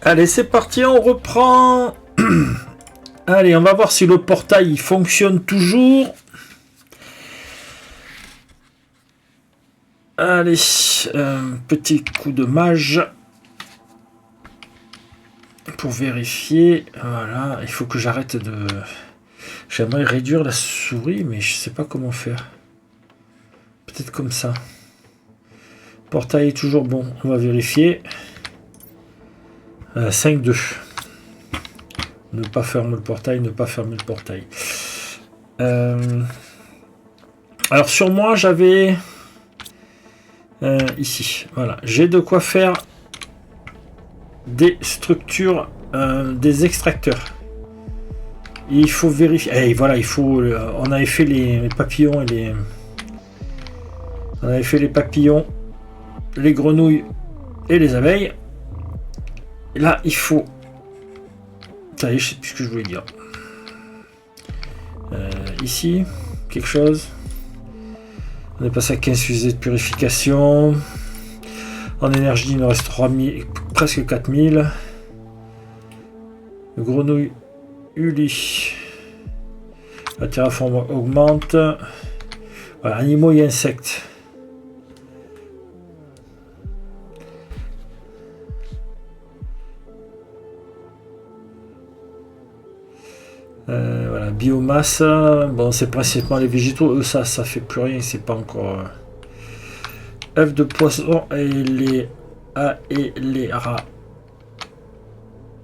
Allez, c'est parti, on reprend. Allez, on va voir si le portail il fonctionne toujours. Allez, petit coup de mage pour vérifier. Voilà, il faut que j'arrête de... J'aimerais réduire la souris, mais je sais pas comment faire. Peut-être comme ça. Portail est toujours bon, on va vérifier. 5-2. Ne pas fermer le portail, ne pas fermer le portail. Alors sur moi, j'avais... ici, voilà. J'ai de quoi faire des structures, des extracteurs. Il faut vérifier. Et voilà, il faut... on avait fait les papillons et les... On avait fait les papillons, les grenouilles et les abeilles. Et là, il faut... Ça y est, je sais plus ce que je voulais dire. Ici, quelque chose. On est passé à 15 fusées de purification. En énergie, il nous reste 3000, presque 4000. Grenouille Uli. La terraforme augmente. Voilà, animaux et insectes. Voilà, biomasse, bon c'est principalement les végétaux, eux ça fait plus rien, c'est pas encore œufs de poisson et les rats.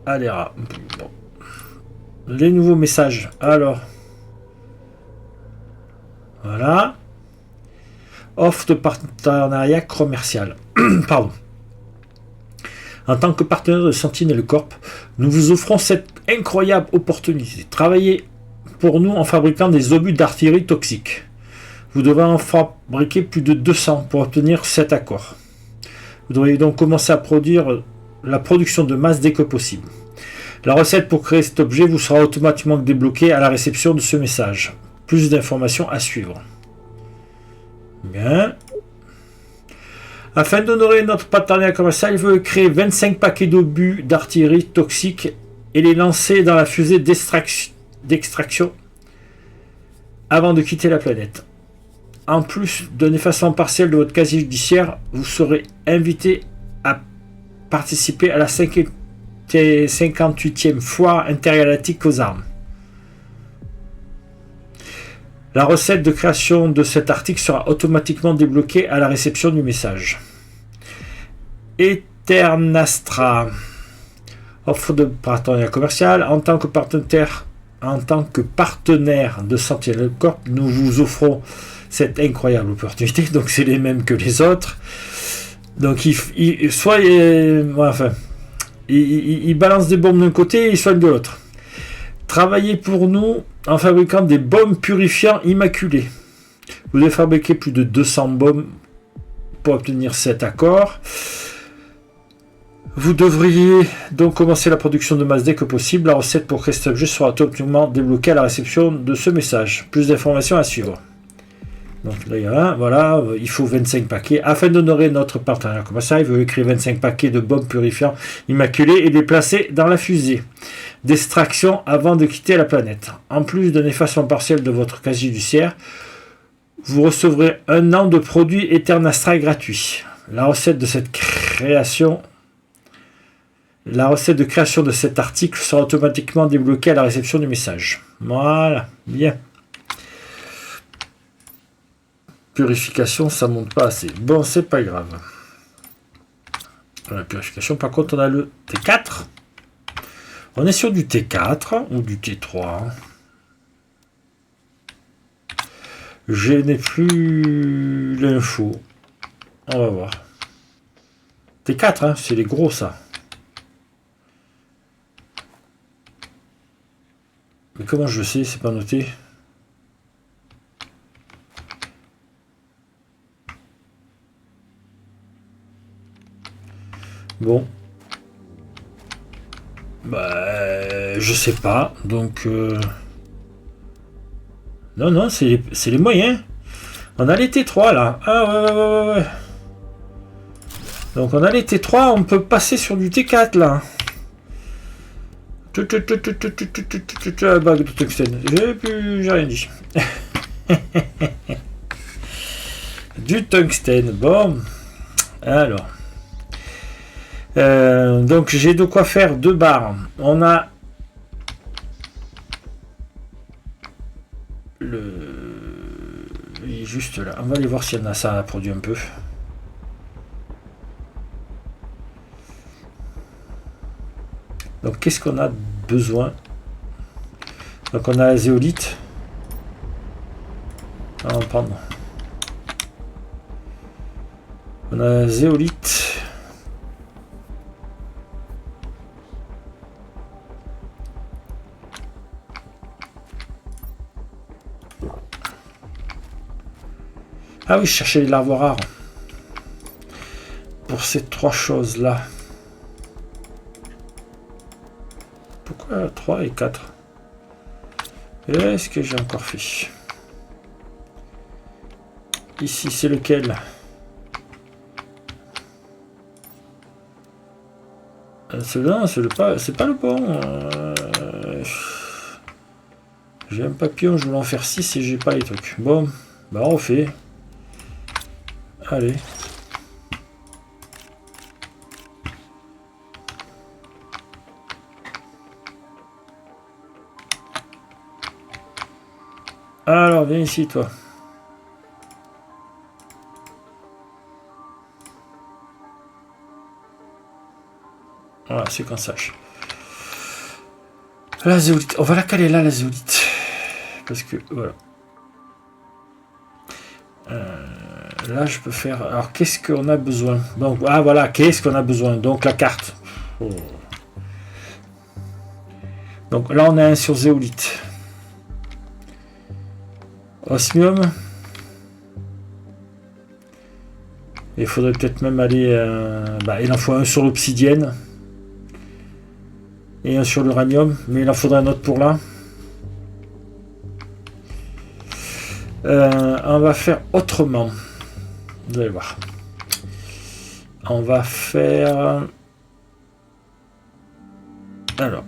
Ah les rats. Bon. Les nouveaux messages, alors voilà, offre de partenariat commercial. Pardon. En tant que partenaire de Sentinel Corp, nous vous offrons cette incroyable opportunité. Travaillez pour nous en fabriquant des obus d'artillerie toxiques. Vous devrez en fabriquer plus de 200 pour obtenir cet accord. Vous devriez donc commencer à produire la production de masse dès que possible. La recette pour créer cet objet vous sera automatiquement débloquée à la réception de ce message. Plus d'informations à suivre. Bien. Afin d'honorer notre partenariat commercial, il veut créer 25 paquets d'obus d'artillerie toxiques et les lancer dans la fusée d'extraction avant de quitter la planète. En plus d'un effacement partiel de votre casier judiciaire, vous serez invité à participer à la 58e foire intergalactique aux armes. La recette de création de cet article sera automatiquement débloquée à la réception du message. Eternastra. Offre de partenariat commercial. En tant que partenaire de Sentinel Corp, nous vous offrons cette incroyable opportunité. Donc c'est les mêmes que les autres. Donc il balance des bombes d'un côté et il soigne de l'autre. Travaillez pour nous en fabriquant des bombes purifiants immaculées. Vous devez fabriquer plus de 200 bombes pour obtenir cet accord. Vous devriez donc commencer la production de masse dès que possible. La recette pour créer cet objet sera automatiquement débloquée à la réception de ce message. Plus d'informations à suivre. Donc là il y a un, voilà, il faut 25 paquets. Afin d'honorer notre partenariat commercial, il veut créer 25 paquets de bombes purifiants immaculées et les placer dans la fusée d'extraction avant de quitter la planète. En plus d'un effacement partiel de votre casier judiciaire, vous recevrez 1 an de produits Eternastra gratuits. La recette de création de cet article sera automatiquement débloquée à la réception du message. Voilà, bien. Purification, ça monte pas assez. Bon, c'est pas grave. La purification, par contre, on a le T4. On est sur du T4 ou du T3. Je n'ai plus l'info. On va voir. T4, hein, c'est les gros, ça. Mais comment je le sais, c'est pas noté. Bon. Bah, je sais pas. Donc, non, c'est les moyens. On a les T3 là. Ah ouais. Donc on a les T3, on peut passer sur du T4 là. Bague de tungstène. J'ai rien dit. Du tungstène. Bon. Alors. Donc j'ai de quoi faire 2 barres. On a il est juste là. On va aller voir s'il y en a, ça a produit un peu. Donc qu'est-ce qu'on a besoin? Donc on a la zéolite. On va prendre. On a la zéolite. Ah oui, je cherchais les larves rares. Pour ces 3 choses-là. Pourquoi 3 et 4? Est-ce que j'ai encore fait? Ici, c'est lequel? Celui-là, c'est pas le bon. J'ai un papillon, je voulais en faire 6 et j'ai pas les trucs. Bon, bah on refait. Allez. Alors, viens ici, toi. Voilà, c'est qu'on sache. La zéolite. On va la caler là, la zéolite. Parce que, voilà. Là, je peux faire... Alors, qu'est-ce qu'on a besoin? Donc, ah, voilà, qu'est-ce qu'on a besoin? Donc, la carte. Oh. Donc, là, on a un sur zéolite. Osmium. Il faudrait peut-être même aller... il en faut un sur l'obsidienne. Et un sur l'uranium. Mais il en faudrait un autre pour là. On va faire autrement. Vous allez voir. On va faire... Alors.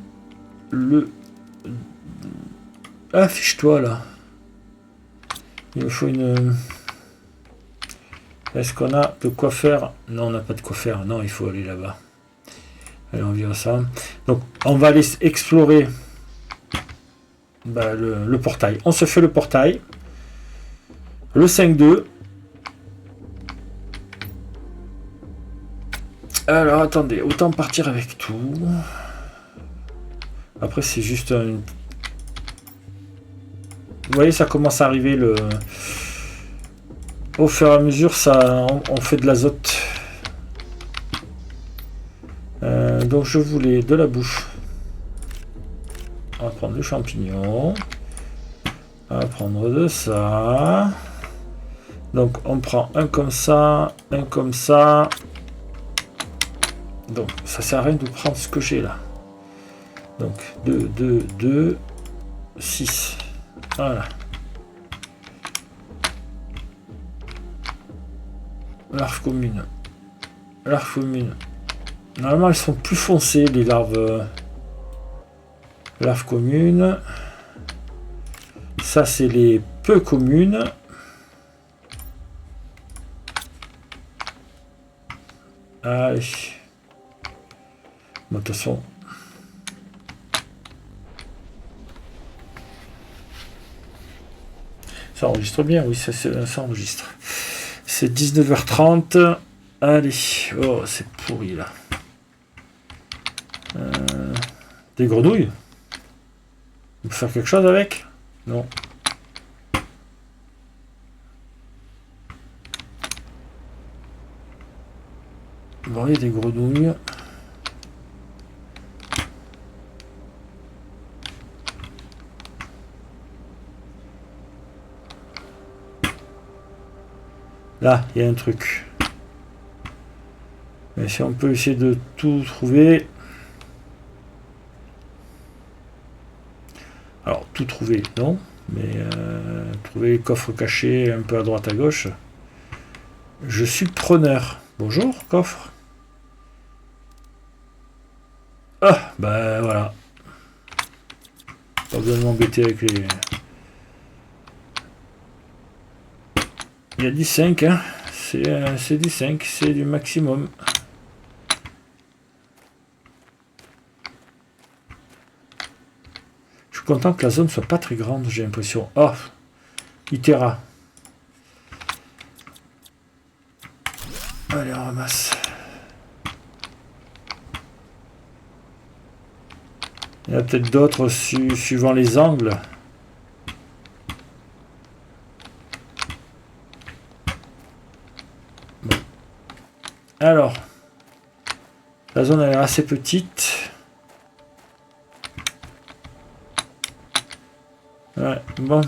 Affiche-toi là. Il me faut une... Est-ce qu'on a de quoi faire? Non, on n'a pas de quoi faire. Non, il faut aller là-bas. Allez, on vient ça. Donc, on va aller explorer le portail. On se fait le portail. Le 5-2. Alors, attendez. Autant partir avec tout. Après, c'est juste un... Vous voyez, ça commence à arriver le... Au fur et à mesure, ça, on fait de l'azote. Donc je voulais de la bouffe. On va prendre le champignon. On va prendre de ça. Donc on prend un comme ça, un comme ça. Donc ça sert à rien de prendre ce que j'ai là. Donc 2, 2, 2, 6. Voilà. Larve commune. Larve commune. Normalement, elles sont plus foncées, les larves. Larves communes. Ça, c'est les peu communes. Allez. Bon, de toute façon. Ça enregistre bien, oui, ça enregistre. C'est 19h30. Allez. Oh, c'est pourri là. Des grenouilles. On peut faire quelque chose avec? Non. Bon, il y a des grenouilles. Là, il y a un truc. Mais si on peut essayer de tout trouver. Alors, tout trouver, non. Mais trouver les coffres cachés un peu à droite à gauche. Je suis preneur. Bonjour, coffre. Ah, ben voilà. Pas besoin de m'embêter avec les... Il y a du 5, hein. C'est du 5, c'est du maximum. Je suis content que la zone soit pas très grande, j'ai l'impression. Oh, Itera. Allez, on ramasse. Il y a peut-être d'autres suivant les angles. Bon. Alors, la zone elle est assez petite. Ouais, bon,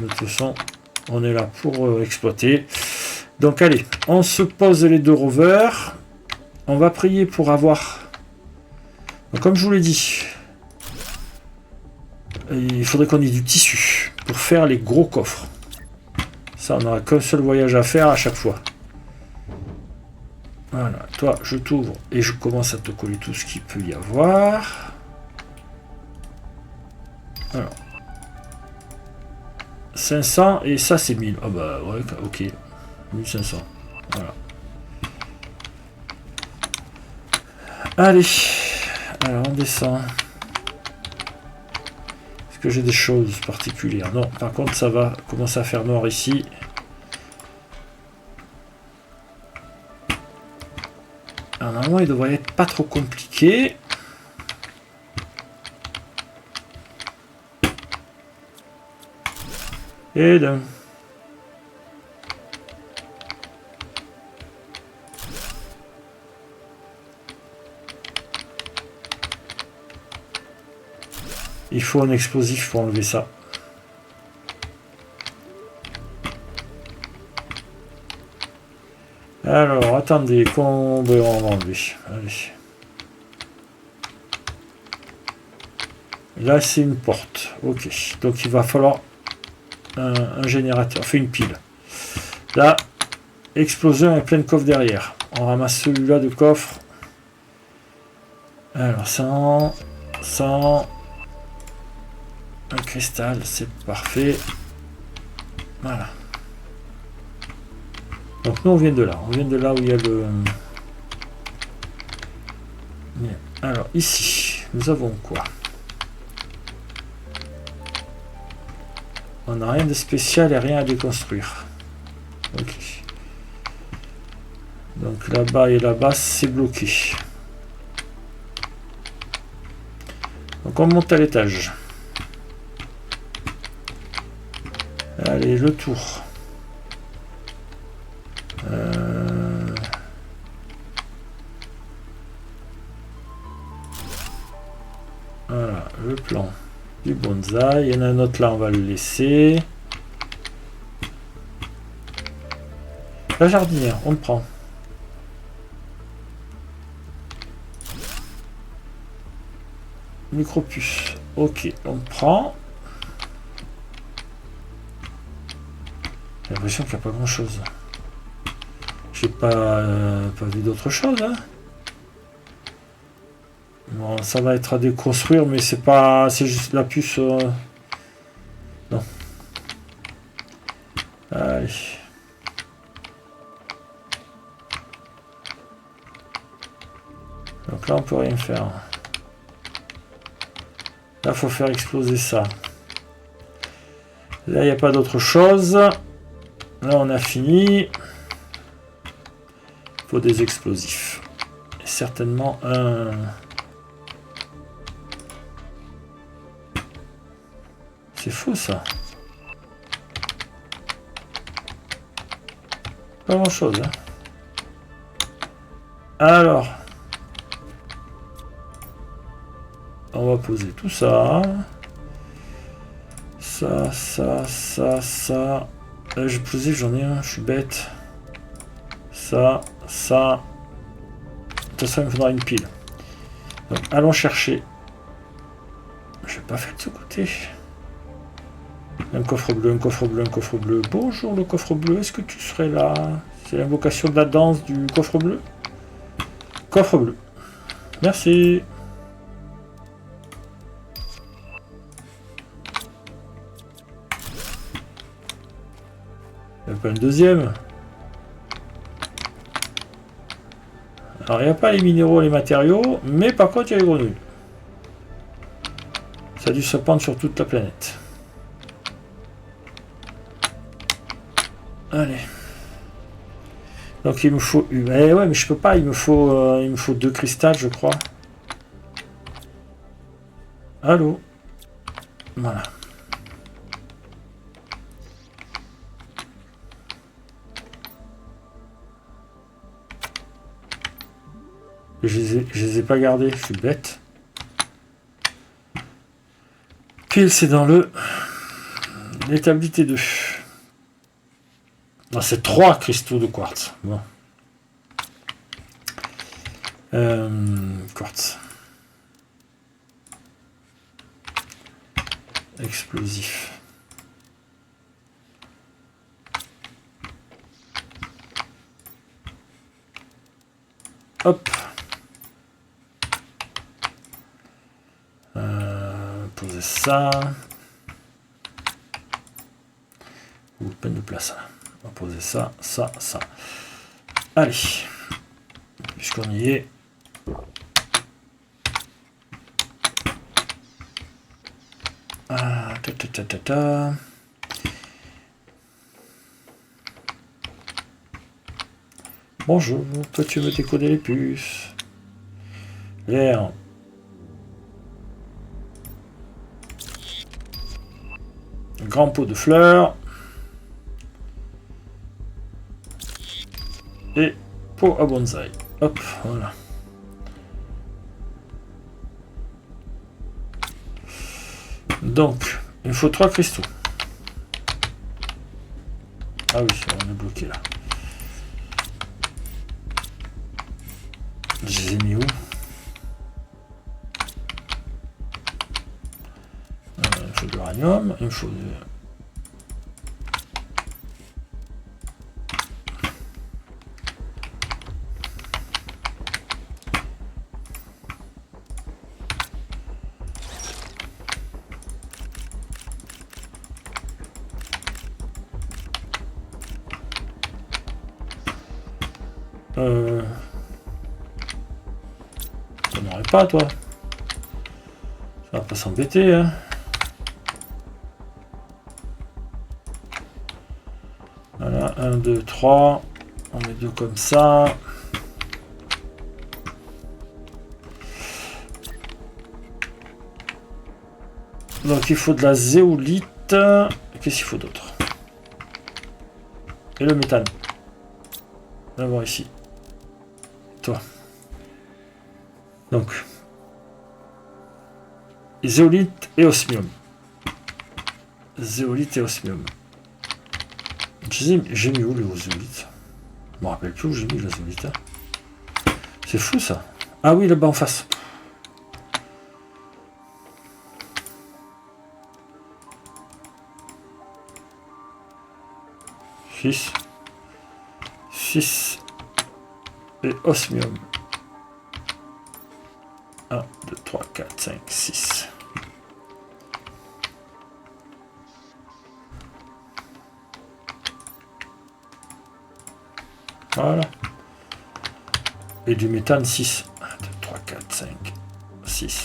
de toute façon, on est là pour exploiter. Donc allez, on se pose les 2 rovers. On va prier pour avoir... Donc, comme je vous l'ai dit, il faudrait qu'on ait du tissu pour faire les gros coffres. Ça, on n'aura qu'un seul voyage à faire à chaque fois. Voilà, toi, je t'ouvre et je commence à te coller tout ce qu'il peut y avoir. Alors. 500 et ça c'est 1000. Ah bah ouais, ok. 1500. Voilà. Allez. Alors on descend. Est-ce que j'ai des choses particulières? Non, par contre ça va commencer à faire noir ici. Alors normalement il devrait être pas trop compliqué. Et d'un. Il faut un explosif pour enlever ça. Alors, attendez, qu'on va enlever. Allez. Là, c'est une porte. Ok. Donc, il va falloir un générateur, enfin une pile. Là, explosion et plein de coffre derrière. On ramasse celui-là de coffre. Alors, 100, 100. Un cristal, c'est parfait. Voilà. Donc nous on vient de là. On vient de là où il y a le... Alors ici, nous avons quoi? On n'a rien de spécial et rien à déconstruire. Ok. Donc là-bas et là-bas, c'est bloqué. Donc on monte à l'étage. Allez, le tour. Voilà, le plan du bonsaï. Il y en a un autre là, on va le laisser. La jardinière, on le prend. Micropuce. Ok, on le prend. J'ai l'impression qu'il n'y a pas grand chose. J'ai pas vu d'autre chose. Hein. Bon, ça va être à déconstruire, mais c'est pas. C'est juste la puce. Non. Allez. Donc là, on peut rien faire. Là, faut faire exploser ça. Là, il n'y a pas d'autre chose. Là, on a fini. Il faut des explosifs. Et certainement un... C'est faux, ça. Pas grand-chose. Hein. Alors... On va poser tout ça. Ça, ça, ça, ça. J'ai posé, j'en ai un, je suis bête. Ça, ça. De toute façon, il me faudra une pile. Donc, allons chercher. Je vais pas faire de ce côté. Un coffre bleu, un coffre bleu, un coffre bleu. Bonjour le coffre bleu, est-ce que tu serais là? C'est l'invocation de la danse du coffre bleu. Coffre bleu. Merci. pas une deuxième. Alors, il n'y a pas les minéraux, les matériaux, mais par contre, il y a les grenouilles. Ça a dû se répandre sur toute la planète. Allez. Donc, il me faut... Eh ouais, mais je peux pas, il me faut 2 cristals, je crois. Allô? Voilà. Je les ai pas gardés, je suis bête. Pile, c'est dans l'établi T2. Non, c'est 3 cristaux de quartz. Bon. Quartz. Explosif. Hop. Poser ça. Ou peine de place. On va poser ça, ça, ça. Allez. Puisqu'on y est. Ah, ta ta ta ta ta. Bonjour, peux-tu me décoder les puces? L'air. Grand pot de fleurs. Et pot à bonsaï. Hop, voilà. Donc, il me faut 3 cristaux. Ah oui, on est bloqué là. Je les ai mis où? Il me faut de l'uranium, il me faut de... Ça n'aurait pas, toi. Ça va pas s'embêter, hein. Voilà, 1, 2, 3. On met 2 comme ça. Donc il faut de la zéolite. Qu'est-ce qu'il faut d'autre? Et le méthane. On va voir ici. Toi. Donc. Zéolite et osmium. Zéolite et osmium. J'ai mis où les zéolites? Je me rappelle plus où j'ai mis la zéolite. Hein. C'est fou ça. Ah oui, là-bas en face. Six et osmium. 1, 2, 3, 4, 5, 6. Voilà. Et du méthane 6. 1, 2, 3, 4, 5, 6.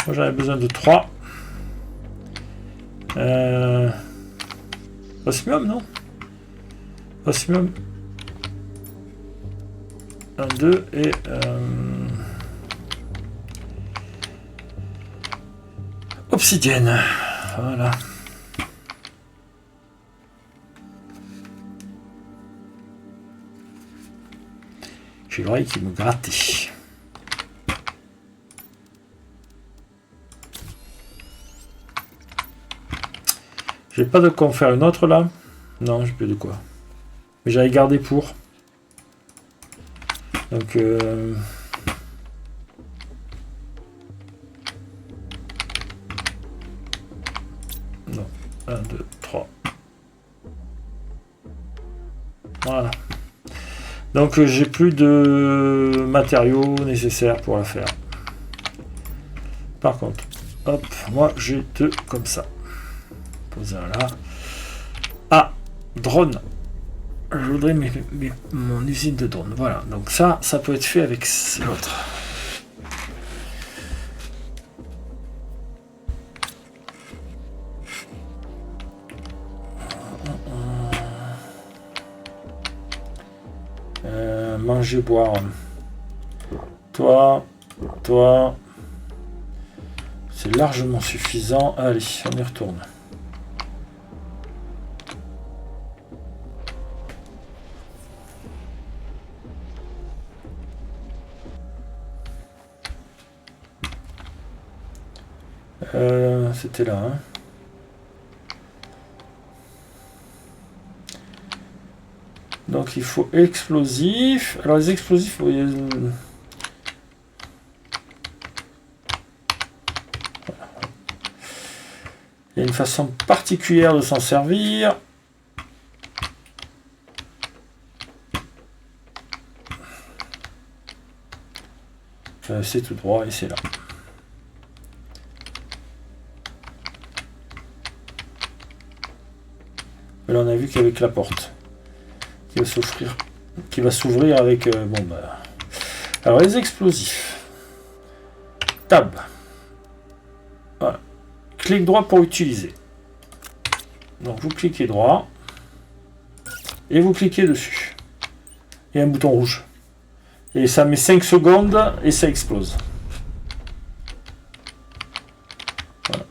Moi j'avais besoin de 3. Osmium, non? Osmium. 1, 2 et... obsidienne. Voilà. J'ai l'oreille qui me grattait. J'ai pas de quoi en faire une autre là. Non, j'ai plus de quoi. Mais j'avais gardé pour. Donc non. 1, 2, 3. Voilà. Donc j'ai plus de matériaux nécessaires pour la faire. Par contre, hop, moi j'ai deux comme ça. Poser un là. Ah, drone. Je voudrais mon usine de drone. Voilà, donc ça peut être fait avec l'autre. Manger, boire. Toi. C'est largement suffisant. Allez, on y retourne. C'était là. Hein. Donc il faut explosifs. Alors les explosifs, il y a une façon particulière de s'en servir. C'est tout droit et c'est là. Et là on a vu qu'avec la porte qui va s'ouvrir avec bon bah. Alors les explosifs. Tab. Voilà. Clic droit pour utiliser. Donc vous cliquez droit et vous cliquez dessus. Il y a un bouton rouge. Et ça met 5 secondes et ça explose. Voilà.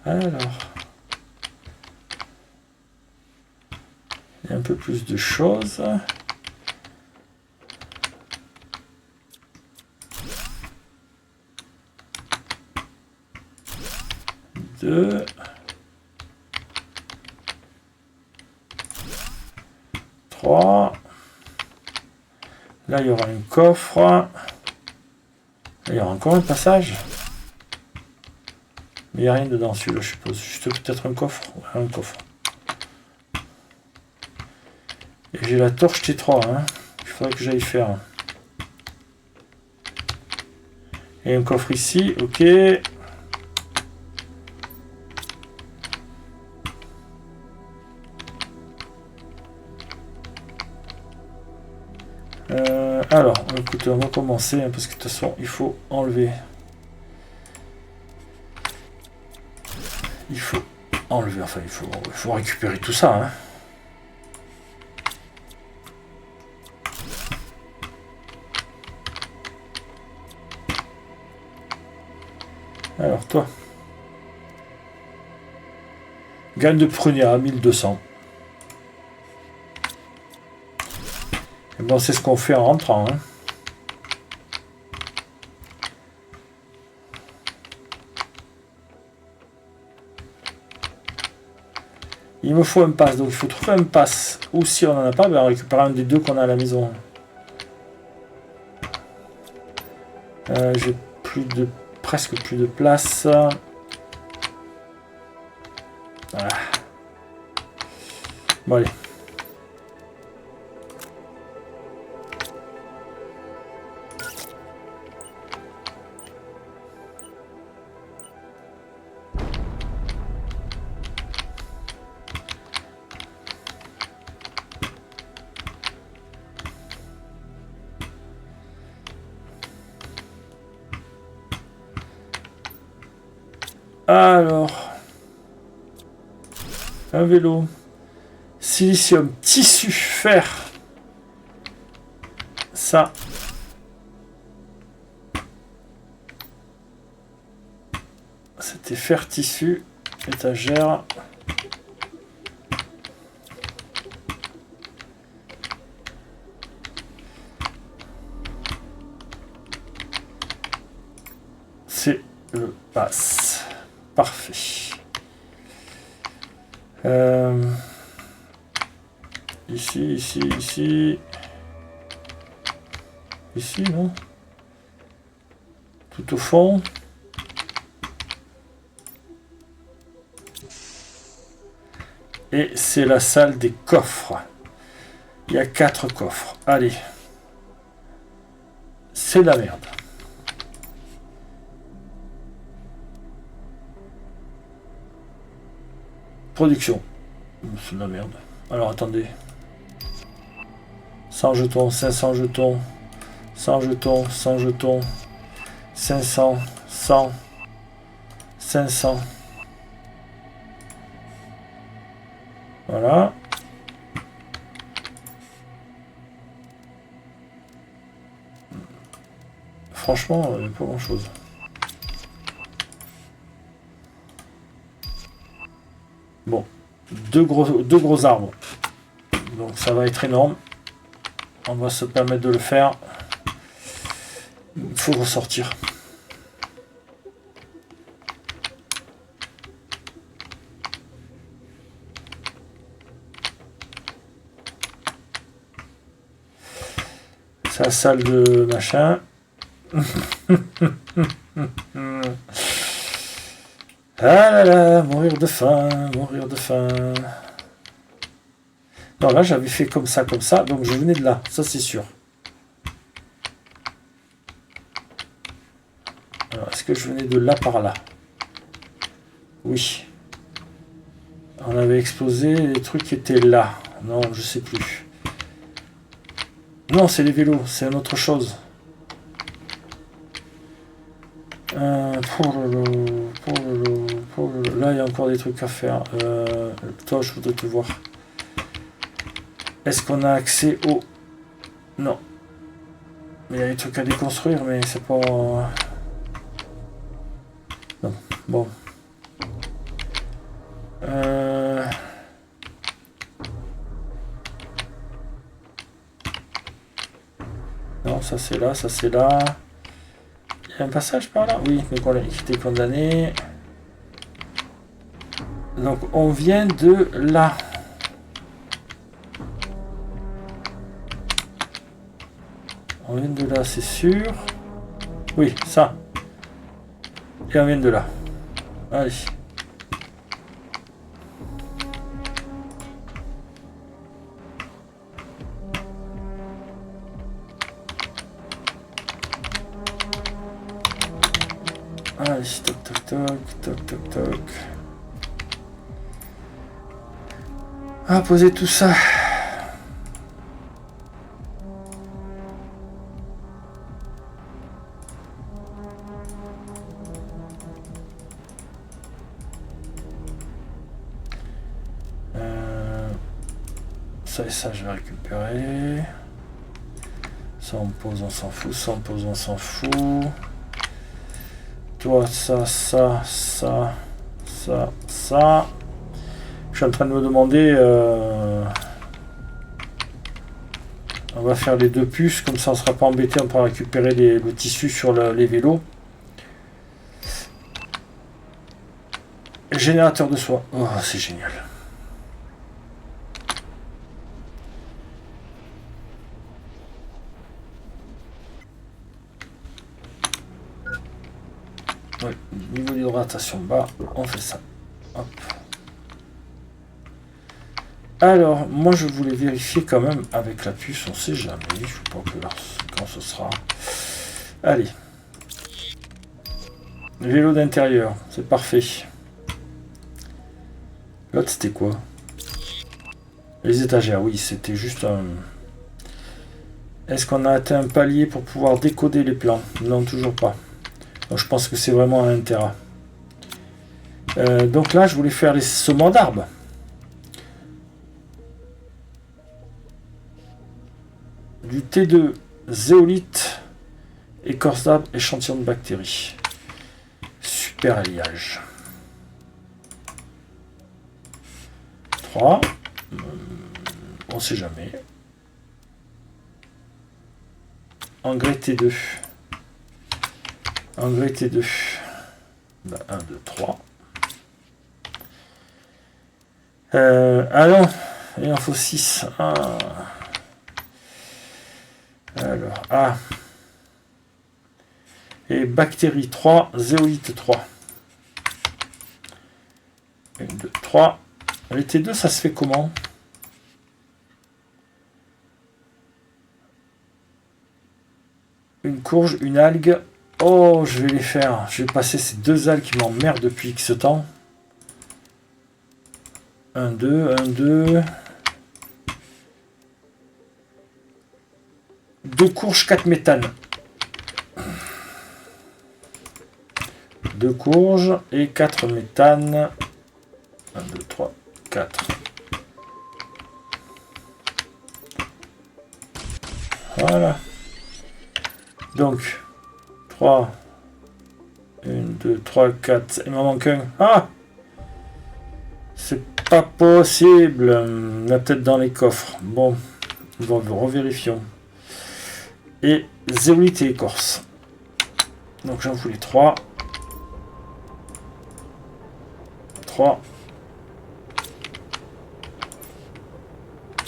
Alors. Il y a un peu plus de choses. Deux. 3. Là, il y aura un coffre. Là, il y aura encore un passage. Mais il n'y a rien dedans, celui-là, je suppose. Juste peut-être un coffre. Ouais, un coffre. Et j'ai la torche T3. Hein. Il faudrait que j'aille faire. Et un coffre ici. Ok. Alors, écoutez, on va commencer, hein, parce que de toute façon, il faut enlever. Il faut enlever, enfin, il faut récupérer tout ça. Hein. Alors, toi. Gagne de prunier à 1200. Et bon, c'est ce qu'on fait en rentrant. Hein. Il me faut un pass, donc il faut trouver un pass. Ou si on n'en a pas, ben on récupère un des deux qu'on a à la maison. J'ai presque plus de place. Voilà. Bon, allez. Alors, un vélo, silicium, tissu, fer, ça, c'était fer, tissu, étagère, c'est le pass. Parfait. Ici. Ici, non? Tout au fond. Et c'est la salle des coffres. Il y a 4 coffres. Allez. C'est de la merde. Production. C'est de la merde. Alors attendez. 100 jetons, 500 jetons, 100 jetons, 100 jetons, 500, 100, 500. Voilà. Franchement, pas grand chose. Bon, deux gros arbres. Donc ça va être énorme. On va se permettre de le faire. Il faut ressortir. C'est la salle de machin. Ah là là, mourir de faim, mourir de faim. Non, là j'avais fait comme ça, donc je venais de là, ça c'est sûr. Alors, est-ce que je venais de là par là? Oui. On avait explosé les trucs qui étaient là. Non, je sais plus. Non, c'est les vélos, c'est une autre chose. Là, il y a encore des trucs à faire. Toi, je voudrais te voir. Est-ce qu'on a accès au... Non. Il y a des trucs à déconstruire, mais c'est pas... Non, bon. Non, ça c'est là, ça c'est là. Il y a un passage par là? Oui, mais qu'on a été condamné. Donc on vient de là. On vient de là, c'est sûr. Oui, ça. Et on vient de là. Allez. Allez, toc toc toc, toc toc toc. Ah, poser tout ça. Ça et ça, je vais récupérer. Ça, on pose, on s'en fout. Ça, on pose, on s'en fout. Toi, ça, ça, ça, ça, ça. Je suis en train de me demander... On va faire les 2 puces, comme ça on ne sera pas embêté, on pourra récupérer le tissu sur les vélos. Générateur de soie. Oh, c'est génial. Ouais, niveau d'hydratation bas, on fait ça. Hop. Alors, moi je voulais vérifier quand même avec la puce, on sait jamais, je ne sais pas quand ce sera. Allez. Vélo d'intérieur, c'est parfait. L'autre c'était quoi? Les étagères, oui, c'était juste un... Est-ce qu'on a atteint un palier pour pouvoir décoder les plans? Non, toujours pas. Donc je pense que c'est vraiment un Tera. Donc là, je voulais faire les sements d'arbres. Du T2, zéolite, écorce d'arbre, échantillon de bactéries. Super alliage. 3. On sait jamais. Engrais T2. Engrais T2. 1, 2, 3. Ah non, il en faut 6. Ah. Alors, A. Et bactéries 3, zéolite 3. 1, 2, 3. Les T2, ça se fait comment? Une courge, une algue. Oh, je vais les faire. Je vais passer ces deux algues qui m'emmerdent depuis X temps. 1, 2, 1, 2. 2 courges, 4 méthanes. 2 courges et 4 méthanes. 1, 2, 3, 4. Voilà. Donc, 3. 1, 2, 3, 4. Il m'en manque un. Ah! C'est pas possible. Il y a peut-être dans les coffres. Bon, revérifions. Et zéolite écorce. Donc j'en voulais 3. 3.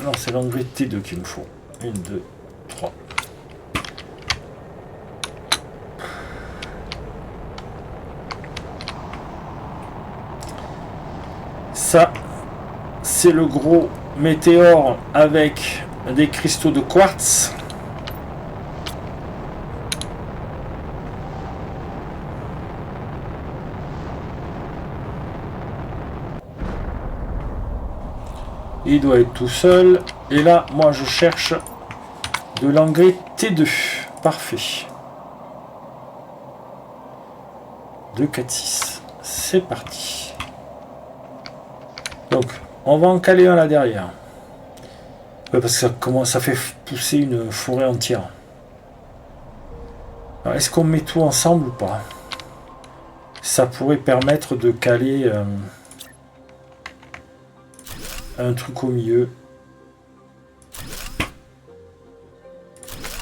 Non, c'est l'engrais T2 qu'il me faut. 1, 2, 3. Ça, c'est le gros météore avec des cristaux de quartz. Il doit être tout seul. Et là, moi, je cherche de l'engrais T2. Parfait. 2, 4, 6. C'est parti. Donc, on va en caler un là derrière. Ouais, parce que ça fait pousser une forêt entière. Alors, est-ce qu'on met tout ensemble ou pas? Ça pourrait permettre de caler un truc au milieu.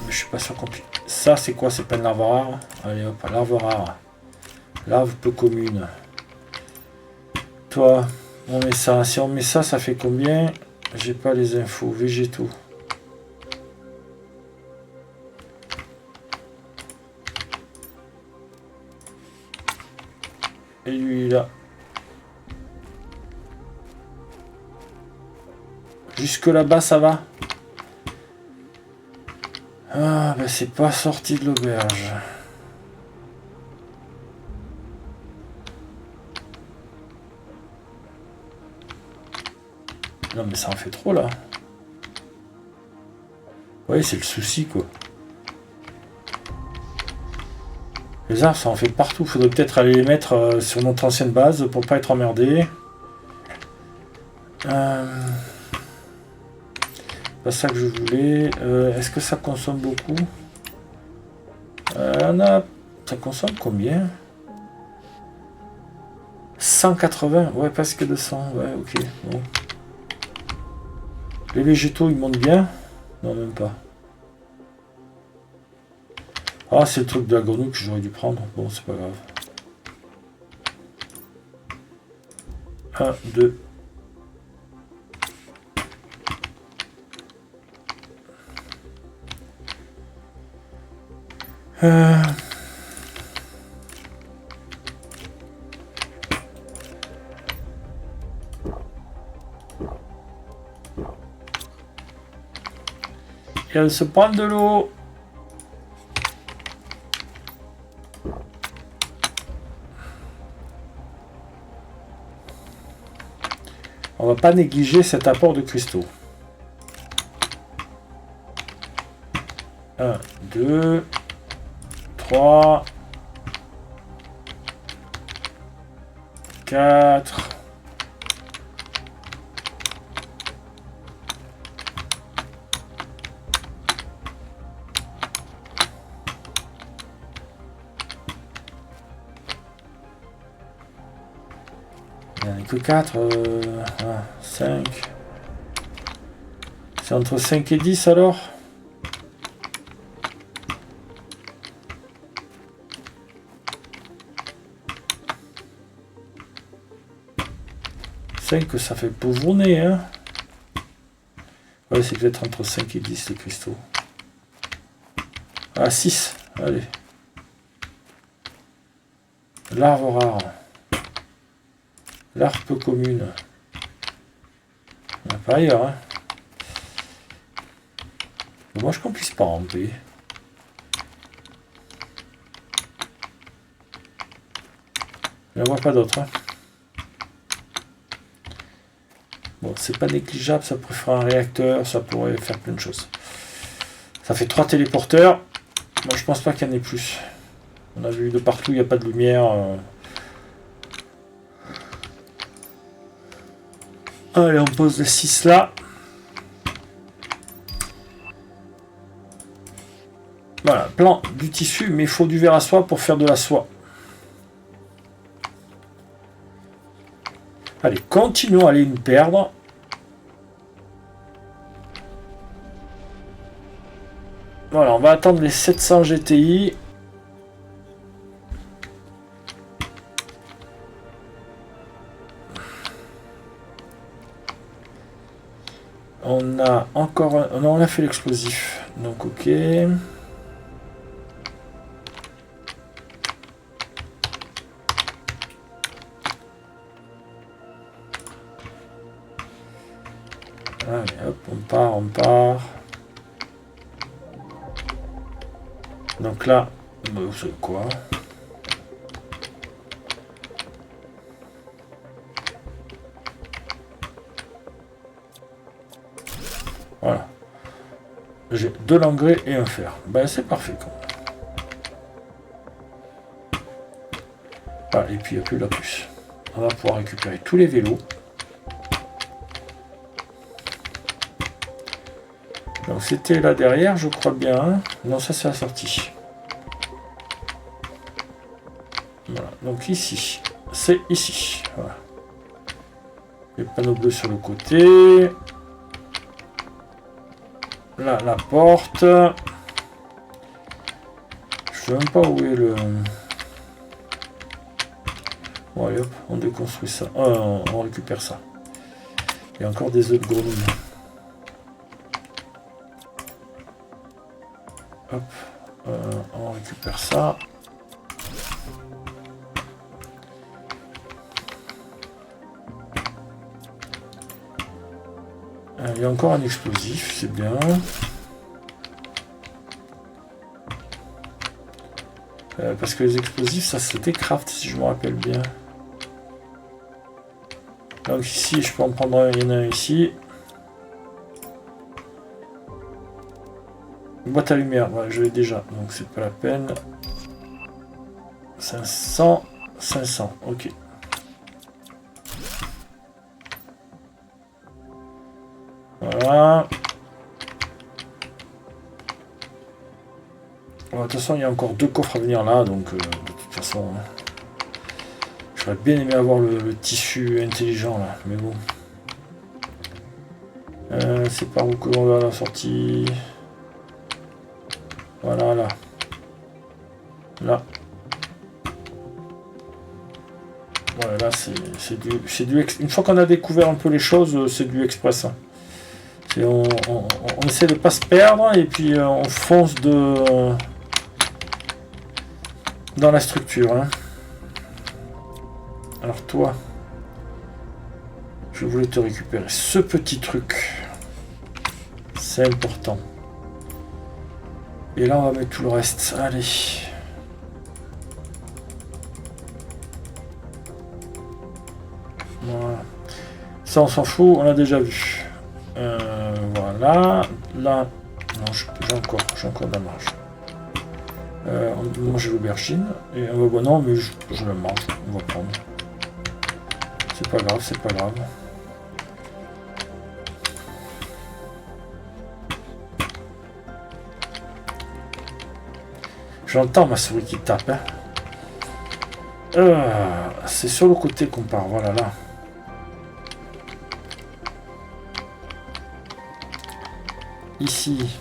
Mais je suis pas sûr qu'on puisse. Ça, c'est quoi? C'est pas une larve rare? Allez hop, larve rare. Larve peu commune. Toi, on met ça. Si on met ça, ça fait combien? J'ai pas les infos. Végétaux. Et lui là. Jusque là-bas, ça va? Ah, ben c'est pas sorti de l'auberge. Non, mais ça en fait trop, là. Ouais, c'est le souci, quoi. Les arbres, ça en fait partout. Faudrait peut-être aller les mettre sur notre ancienne base pour pas être emmerdé. Pas ça que je voulais. Est-ce que ça consomme beaucoup? Ça consomme combien? 180. Ouais, presque 200. Ouais, ok. Bon. Les végétaux, ils montent bien? Non, même pas. Ah, c'est le truc de la grenouille que j'aurais dû prendre. Bon, c'est pas grave. 1, 2. Et elle se prend de l'eau. On va pas négliger cet apport de cristaux. 1, 2, 3, 4. Il n'y en a que 4. 5. C'est entre 5 et 10 alors? Que ça fait pauvronner, hein. Ouais, c'est peut-être entre 5 et 10 les cristaux. Ah, 6, allez. Larve rare. Larve peu commune. pas ailleurs. Hein. Dommage qu'on puisse pas ramper. Je ne vois pas d'autre. Hein. Bon, c'est pas négligeable, ça pourrait faire un réacteur, ça pourrait faire plein de choses. Ça fait 3 téléporteurs. Moi, je pense pas qu'il y en ait plus. On a vu de partout, il n'y a pas de lumière. Allez, on pose les 6 là. Voilà, plan du tissu, mais il faut du verre à soie pour faire de la soie. Allez, continuons à aller nous perdre. Voilà, on va attendre les 700 GTI. On a encore un... Non, on a fait l'explosif. Donc, ok. Allez, hop, on part, on part. Donc là, c'est quoi? Voilà. J'ai 2 l'engrais et un fer. Ben c'est parfait. Voilà, et puis il n'y a plus la puce. On va pouvoir récupérer tous les vélos. Donc c'était là derrière, je crois bien. Non, ça c'est la sortie. Voilà, donc ici. C'est ici. Voilà. Les panneaux bleus sur le côté. Là, la porte. Je sais même pas où est le... Bon, allez hop, on déconstruit ça. On récupère ça. Il y a encore des œufs de grenouille. Hop, on récupère ça. Il y a encore un explosif, c'est bien. Parce que les explosifs, ça c'était craft si je me rappelle bien. Donc ici, je peux en prendre un, il y en a un ici. Une boîte à lumière, voilà, je l'ai déjà, donc c'est pas la peine. 500, 500, ok. Voilà. Bon, de toute façon, il y a encore 2 coffres à venir là, donc de toute façon, j'aurais bien aimé avoir le tissu intelligent là, mais bon. C'est par où que l'on va à la sortie? Voilà, là. Là. Ouais, là, c'est du une fois qu'on a découvert un peu les choses, c'est du express. Hein. On essaie de pas se perdre et puis on fonce dans la structure. Hein. Alors toi, je voulais te récupérer ce petit truc. C'est important. Et là, on va mettre tout le reste. Allez. Voilà. Ça, on s'en fout, on l'a déjà vu. Voilà. Là, non, j'ai encore de la marge. On va manger l'aubergine. Et bon, non, mais je la mange. On va prendre. C'est pas grave, c'est pas grave. J'entends ma souris qui tape. Hein. C'est sur le côté qu'on part. Voilà, là. Ici,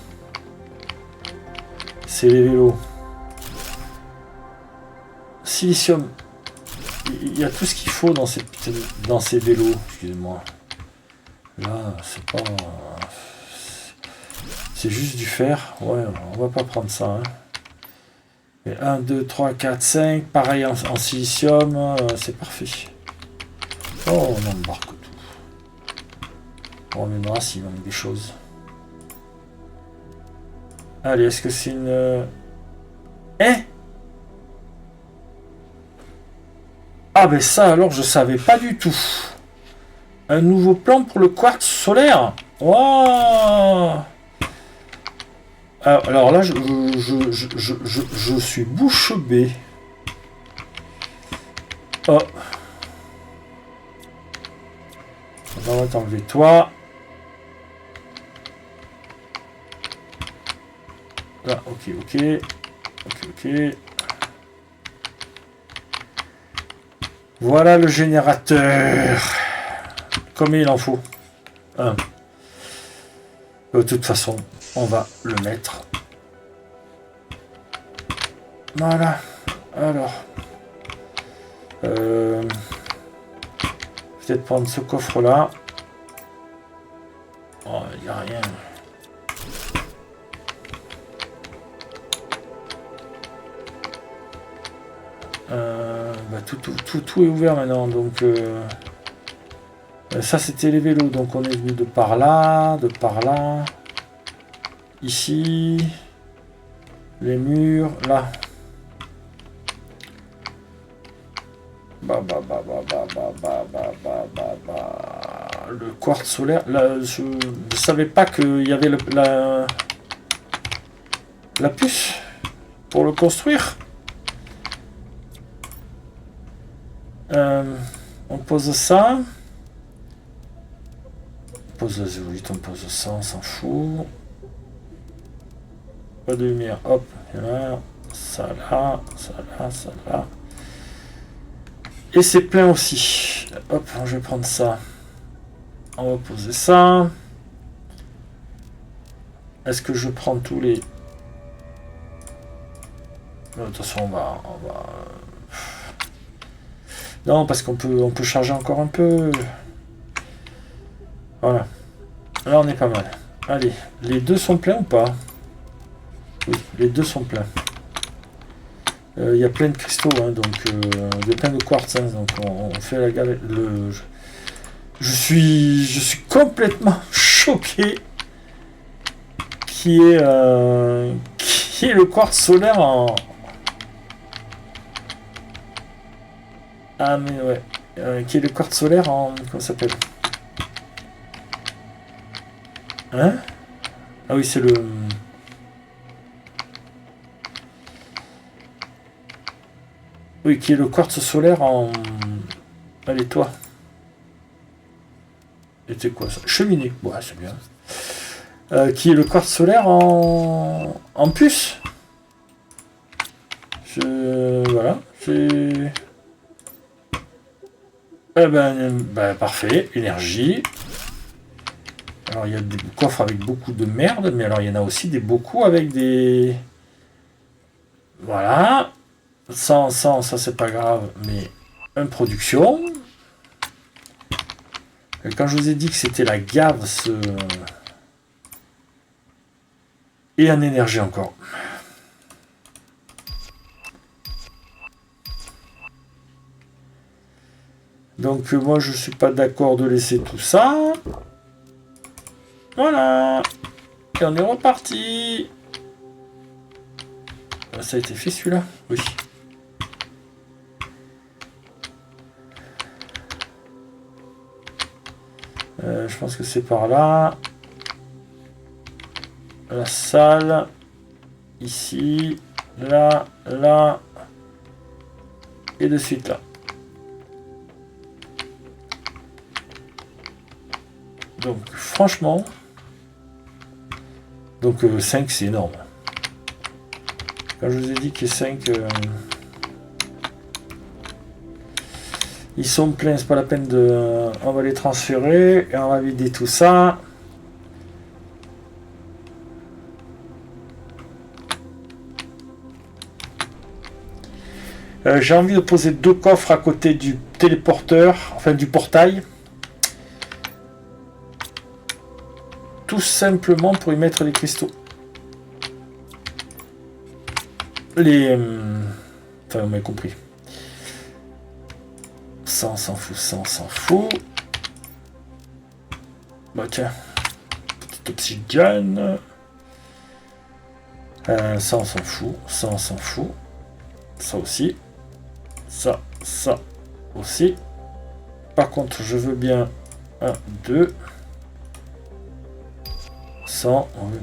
c'est les vélos. Silicium. Il y a tout ce qu'il faut dans ces vélos. Excusez-moi. Là, c'est pas... C'est juste du fer. Ouais, on va pas prendre ça. Hein. 1, 2, 3, 4, 5. Pareil en silicium. C'est parfait. Oh, on embarque tout. On reviendra s'il manque des choses. Allez, est-ce que c'est une... Hein? Ah ben ça alors je savais pas du tout. Un nouveau plan pour le quartz solaire. Wow. Alors là je suis bouche bée. Oh. On va t'enlever toi. Là, ok. Voilà le générateur. Combien il en faut? Un. De toute façon, on va le mettre. Voilà. Alors. Peut-être prendre ce coffre-là. Oh, il n'y a rien. Bah, tout est ouvert maintenant, donc ça c'était les vélos, donc on est venu de par là, ici, les murs, là. Le quartz solaire, là, je savais pas qu'il y avait la puce pour le construire. On pose ça. On pose ça, on s'en fout. Pas de lumière, hop, là, ça là. Et c'est plein aussi. Hop, je vais prendre ça. On va poser ça. Est-ce que je prends tous les... De toute façon, on va... Non, parce qu'on peut charger encore un peu. Voilà. Là, on est pas mal. Allez, les deux sont pleins ou pas? Oui, les deux sont pleins. Il y a plein de cristaux, hein, donc il y a plein de quartz, hein, donc on fait la galère. Je suis complètement choqué qui est le quartz solaire en... Ah mais ouais, qui est le quartz solaire en... Comment ça s'appelle? Hein? Ah oui, c'est le... Oui, qui est le quartz solaire en... Allez, toi. Et c'est quoi ça? Cheminée. Ouais, c'est bien. Qui est le quartz solaire en puce. Voilà. C'est... Parfait. Énergie. Alors, il y a des coffres avec beaucoup de merde, mais alors, il y en a aussi des beaucoup avec des... Voilà. 100, ça, c'est pas grave, mais une production. Et quand je vous ai dit que c'était la gave, et en énergie encore. Donc, moi, je suis pas d'accord de laisser tout ça. Voilà. Et on est reparti. Ça a été fait celui-là? Oui. Je pense que c'est par là. La salle. Ici. Là. Là. Et de suite là. Donc franchement... Donc 5 c'est énorme. Quand je vous ai dit que 5... ils sont pleins, c'est pas la peine de... On va les transférer et on va vider tout ça. J'ai envie de poser 2 coffres à côté du téléporteur, enfin du portail. Tout simplement pour y mettre les cristaux. Enfin, vous m'avez compris. Ça, on s'en fout, ça, on s'en fout. Bah tiens, petite obsidienne. Ça on s'en fout, ça on s'en fout. Ça aussi. Ça aussi. Par contre, je veux bien 1, 2. 100. Oui,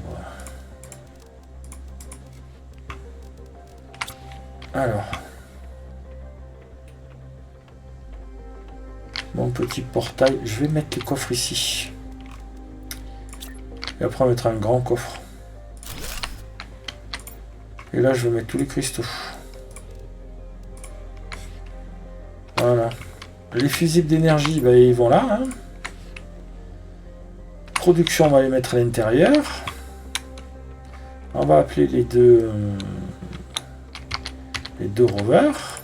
voilà. Alors. Mon petit portail. Je vais mettre les coffres ici. Et après, on mettra un grand coffre. Et là, je vais mettre tous les cristaux. Voilà. Les fusibles d'énergie, ben, ils vont là. Hein. Production, on va les mettre à l'intérieur. On va appeler les deux rovers.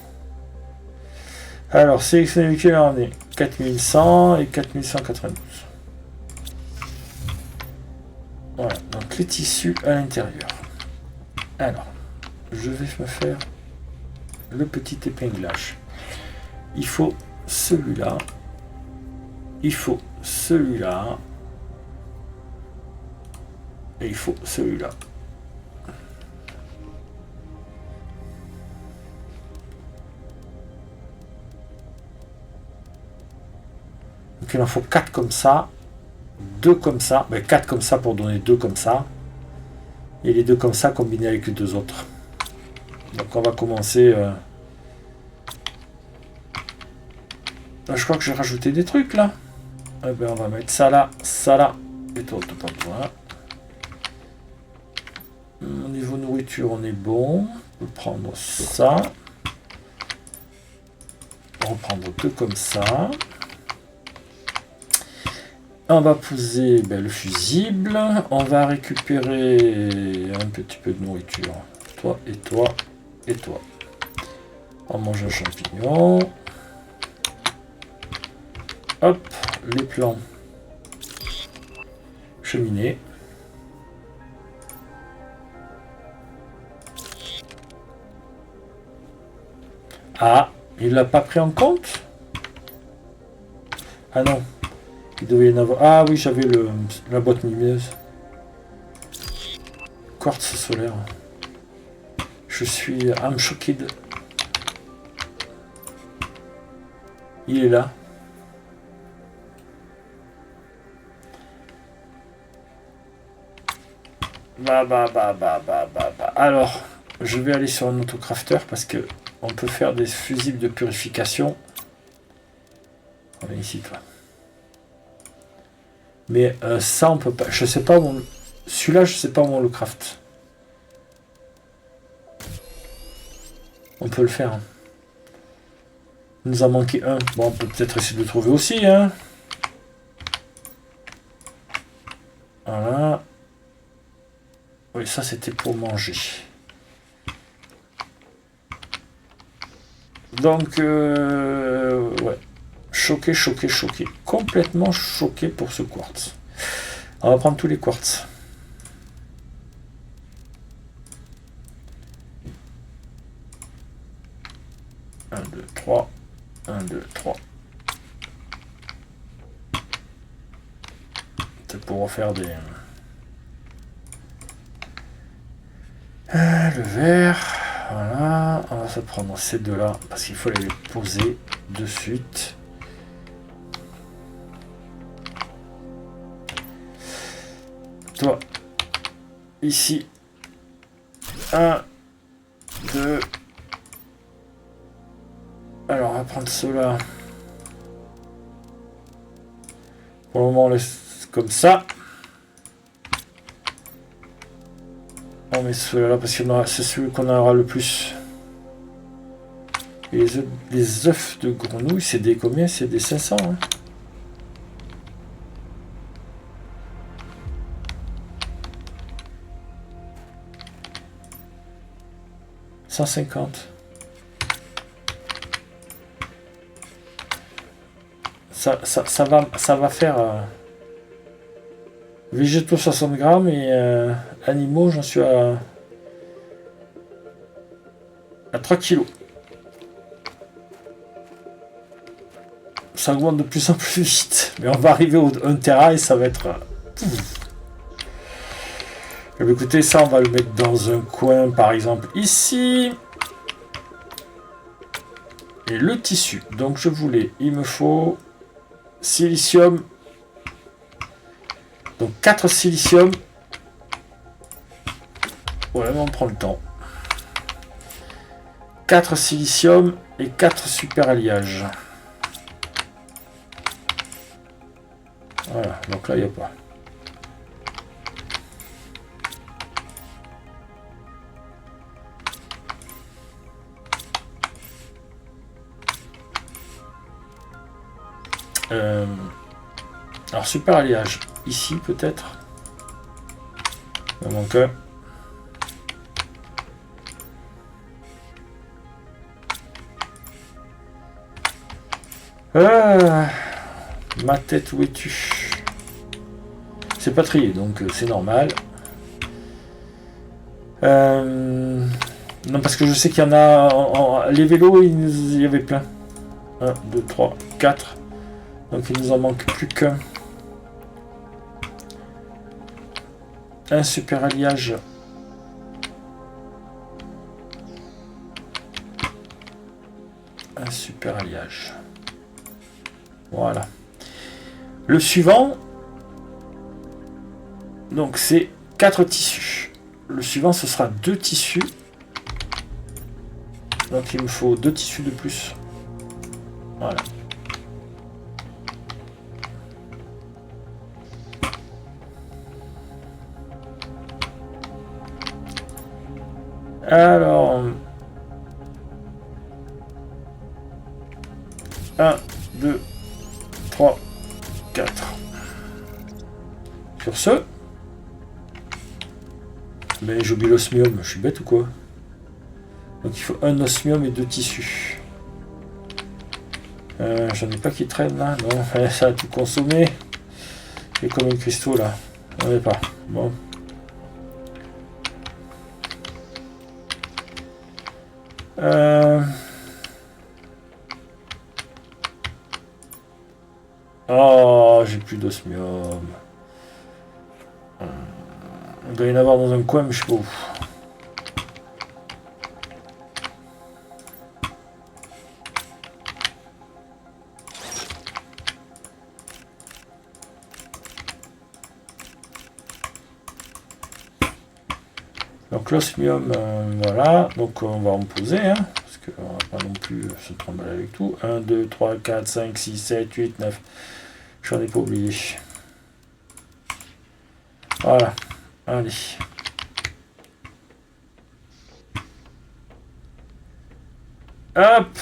Alors, sélectionner véhicule, on est 4100 et 4192. Voilà, donc les tissus à l'intérieur. Alors, je vais me faire le petit épinglage. Il faut celui-là. Il faut celui-là. Et il faut celui-là. Donc il en faut 4 comme ça. 2 comme ça. Ben 4 comme ça pour donner 2 comme ça. Et les 2 comme ça combinés avec les 2 autres. Donc on va commencer... Je crois que j'ai rajouté des trucs là. Eh ben, on va mettre ça là. Et toi, t'as pas besoin. Au niveau nourriture, on est bon. On peut prendre ça. On va prendre 2 comme ça. On va poser le fusible. On va récupérer un petit peu de nourriture. Toi et toi et toi. On mange un champignon. Hop, les plants. Cheminée. Ah, il l'a pas pris en compte? Ah non. Il devait y en avoir. Ah oui, j'avais la boîte lumineuse. Quartz solaire. Je suis I'm shocked. Il est là. Alors, je vais aller sur un autocrafter parce que on peut faire des fusibles de purification. On est ici, toi. Mais ça, on peut pas. Je sais pas où on... Celui-là, je sais pas où on le craft. On peut le faire. Hein. Il nous a manqué un. Bon, on peut peut-être essayer de le trouver aussi. Hein. Voilà. Oui, ça, c'était pour manger. Donc, ouais. Choqué. Complètement choqué pour ce quartz. On va prendre tous les quartz. 1, 2, 3. 1, 2, 3. C'est pour refaire des... le vert. Voilà. On va se prendre ces deux-là parce qu'il faut les poser de suite. Toi, ici, 1, 2. Alors, on va prendre ceux-là. Pour le moment, on laisse comme ça. On met ceux-là parce que c'est celui qu'on aura le plus. Et les œufs de grenouille, c'est des combien? C'est des 500. Hein. 150. Ça va faire végétaux 60 grammes et animaux, j'en suis à 3 kilos. ça augmente de plus en plus vite. Mais on va arriver au 1 Tera et ça va être... Et bien, écoutez, ça, on va le mettre dans un coin, par exemple, ici. Et le tissu. Donc, je voulais... Il me faut... Silicium. Donc, 4 silicium. Ouais, mais on prend le temps. 4 silicium et 4 super alliages. Voilà, donc là, il n'y a pas. Alors, super alliage. Ici, peut-être. Il en manque un. Ma tête, où es-tu? C'est pas trié, donc c'est normal. Non, parce que je sais qu'il y en a... les vélos, il y avait plein. 1, 2, 3, 4. Donc il nous en manque plus qu'un. Un super alliage. Un super alliage. Voilà. Le suivant, donc c'est 4 tissus. Le suivant, ce sera 2 tissus. Donc il me faut 2 tissus de plus. Voilà. Alors, 1, 2, 3, 4. Sur ce, mais j'oublie l'osmium, je suis bête ou quoi? Donc il faut un osmium et 2 tissus. J'en ai pas qui traînent là, non, ça a tout consommé. J'ai combien de cristaux là? J'en ai pas. Bon. Oh, j'ai plus d'osmium. Il doit y en avoir dans un coin, mais je sais pas où. Donc l'osmium, voilà. Donc on va en poser, hein, parce qu'on va pas non plus se trimballer avec tout. 1, 2, 3, 4, 5, 6, 7, 8, 9. J'en ai pas oublié. Voilà. Allez. Hop.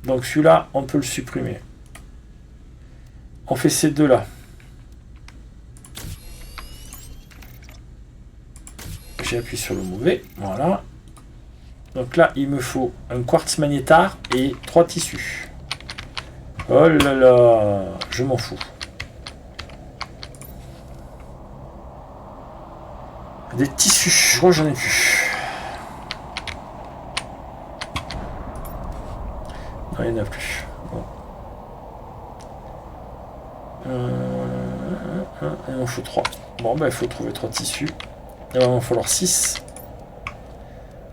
Donc celui-là, on peut le supprimer. On fait ces deux-là. J'appuie sur le mauvais. Voilà. Donc là, il me faut un quartz magnétar et 3 tissus. Oh là là, je m'en fous. Des tissus, je crois que j'en ai plus. Non, il n'y en a plus. Bon. Il en faut 3. Bon, ben il faut trouver 3 tissus. Il va en falloir 6.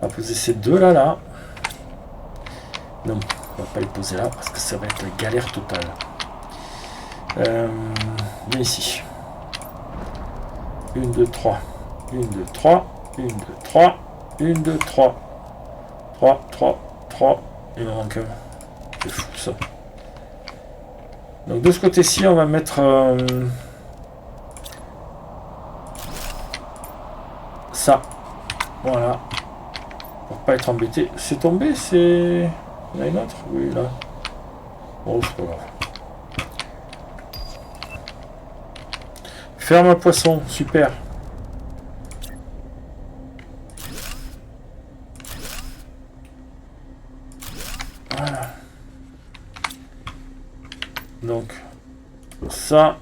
On va poser ces deux là. Non, on va pas les poser là parce que ça va être la galère totale. Viens ici. 1, 2, 3. 1, 2, 3. 1, 2, 3. 1, 2, 3. 3, 3, 3. Il en manque un. C'est fou ça. Donc de ce côté-ci, on va mettre ça. Voilà. Pour pas être embêté. C'est tombé, c'est... Il y en a une autre? Oui, là. Bon, c'est pas grave. Ferme à poisson, super. Voilà. Donc, ça.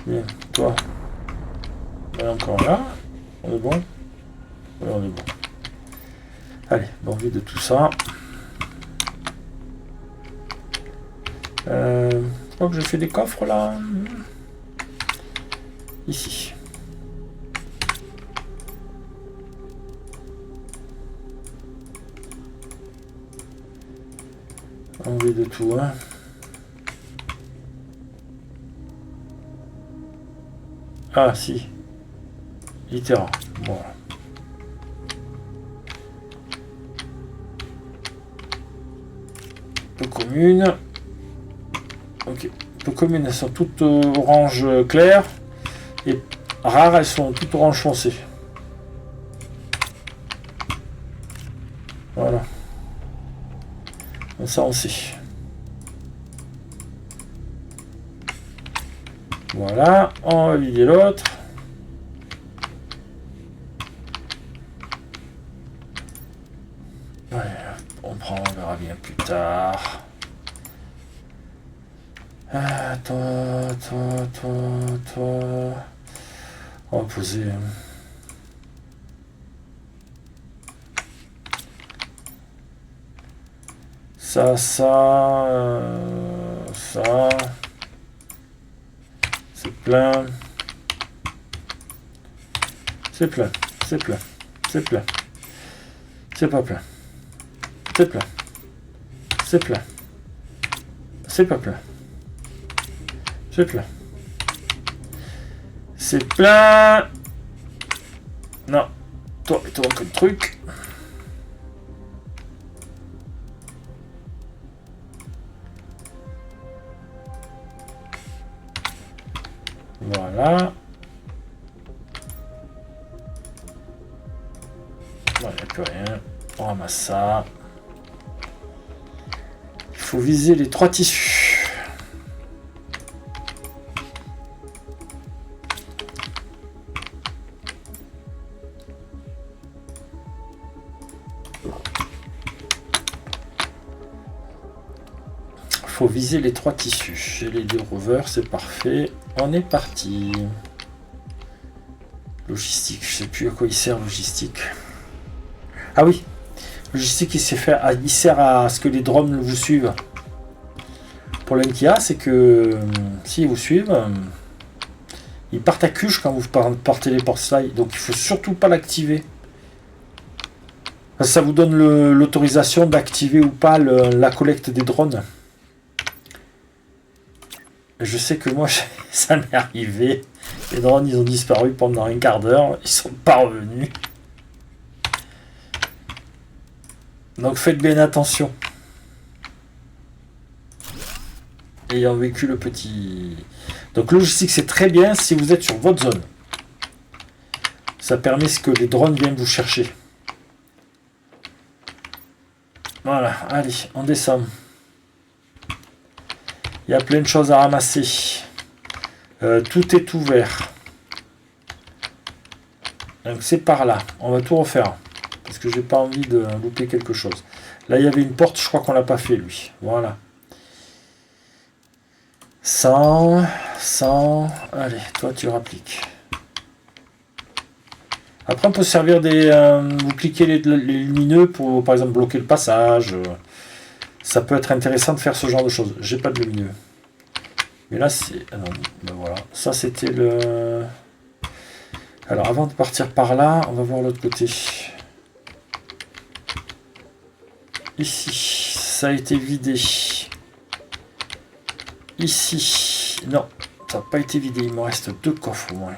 Bien, toi. Et encore là. On est bon? Oui, on est bon. Allez, bon, on vide tout ça. Je crois que je fais des coffres là. Ici. On vide tout, hein. Ah si. Littéra. Voilà. Peu commune. Ok. Peu communes, elles sont toutes orange clair. Et rares, elles sont toutes orange foncé. Voilà. Donc ça, on sait. Voilà. On va vider l'autre. Ouais, on verra bien plus tard. Ah, toi. On va poser. Ça. C'est plein. C'est plein. C'est plein. C'est plein. C'est pas plein. C'est plein. C'est plein. C'est pas plein. C'est plein. C'est plein. Non. Toi, que le truc. Voilà. Bon, il n'y a plus rien. On ramasse ça. Il faut viser les 3 tissus. Faut viser les 3 tissus. J'ai les 2 rovers, c'est parfait. On est parti. Logistique, je sais plus à quoi il sert logistique. Ah oui, logistique il sert à ce que les drones vous suivent. Le problème qu'il y a, c'est que s'ils vous suivent, ils partent à cuche quand vous partez les porte-slide. Donc il faut surtout pas l'activer. Ça vous donne l'autorisation d'activer ou pas la collecte des drones. Je sais que moi, ça m'est arrivé. Les drones, ils ont disparu pendant un quart d'heure. Ils sont pas revenus. Donc faites bien attention. Ayant vécu le petit... Donc logistique, c'est très bien si vous êtes sur votre zone. Ça permet que les drones viennent vous chercher. Voilà, allez, on descend. Il y a plein de choses à ramasser. Tout est ouvert. Donc c'est par là. On va tout refaire. Parce que j'ai pas envie de louper quelque chose. Là, il y avait une porte. Je crois qu'on l'a pas fait, lui. Voilà. 100. Allez, toi, tu rappliques. Après, on peut se servir des... vous cliquez les lumineux pour, par exemple, bloquer le passage. Ça peut être intéressant de faire ce genre de choses. J'ai pas de lumineux. Mais là, c'est... Ah non, ben voilà. Ça, c'était le... Alors, avant de partir par là, on va voir l'autre côté. Ici, ça a été vidé. Ici, non, ça n'a pas été vidé. Il me reste 2 coffres au moins.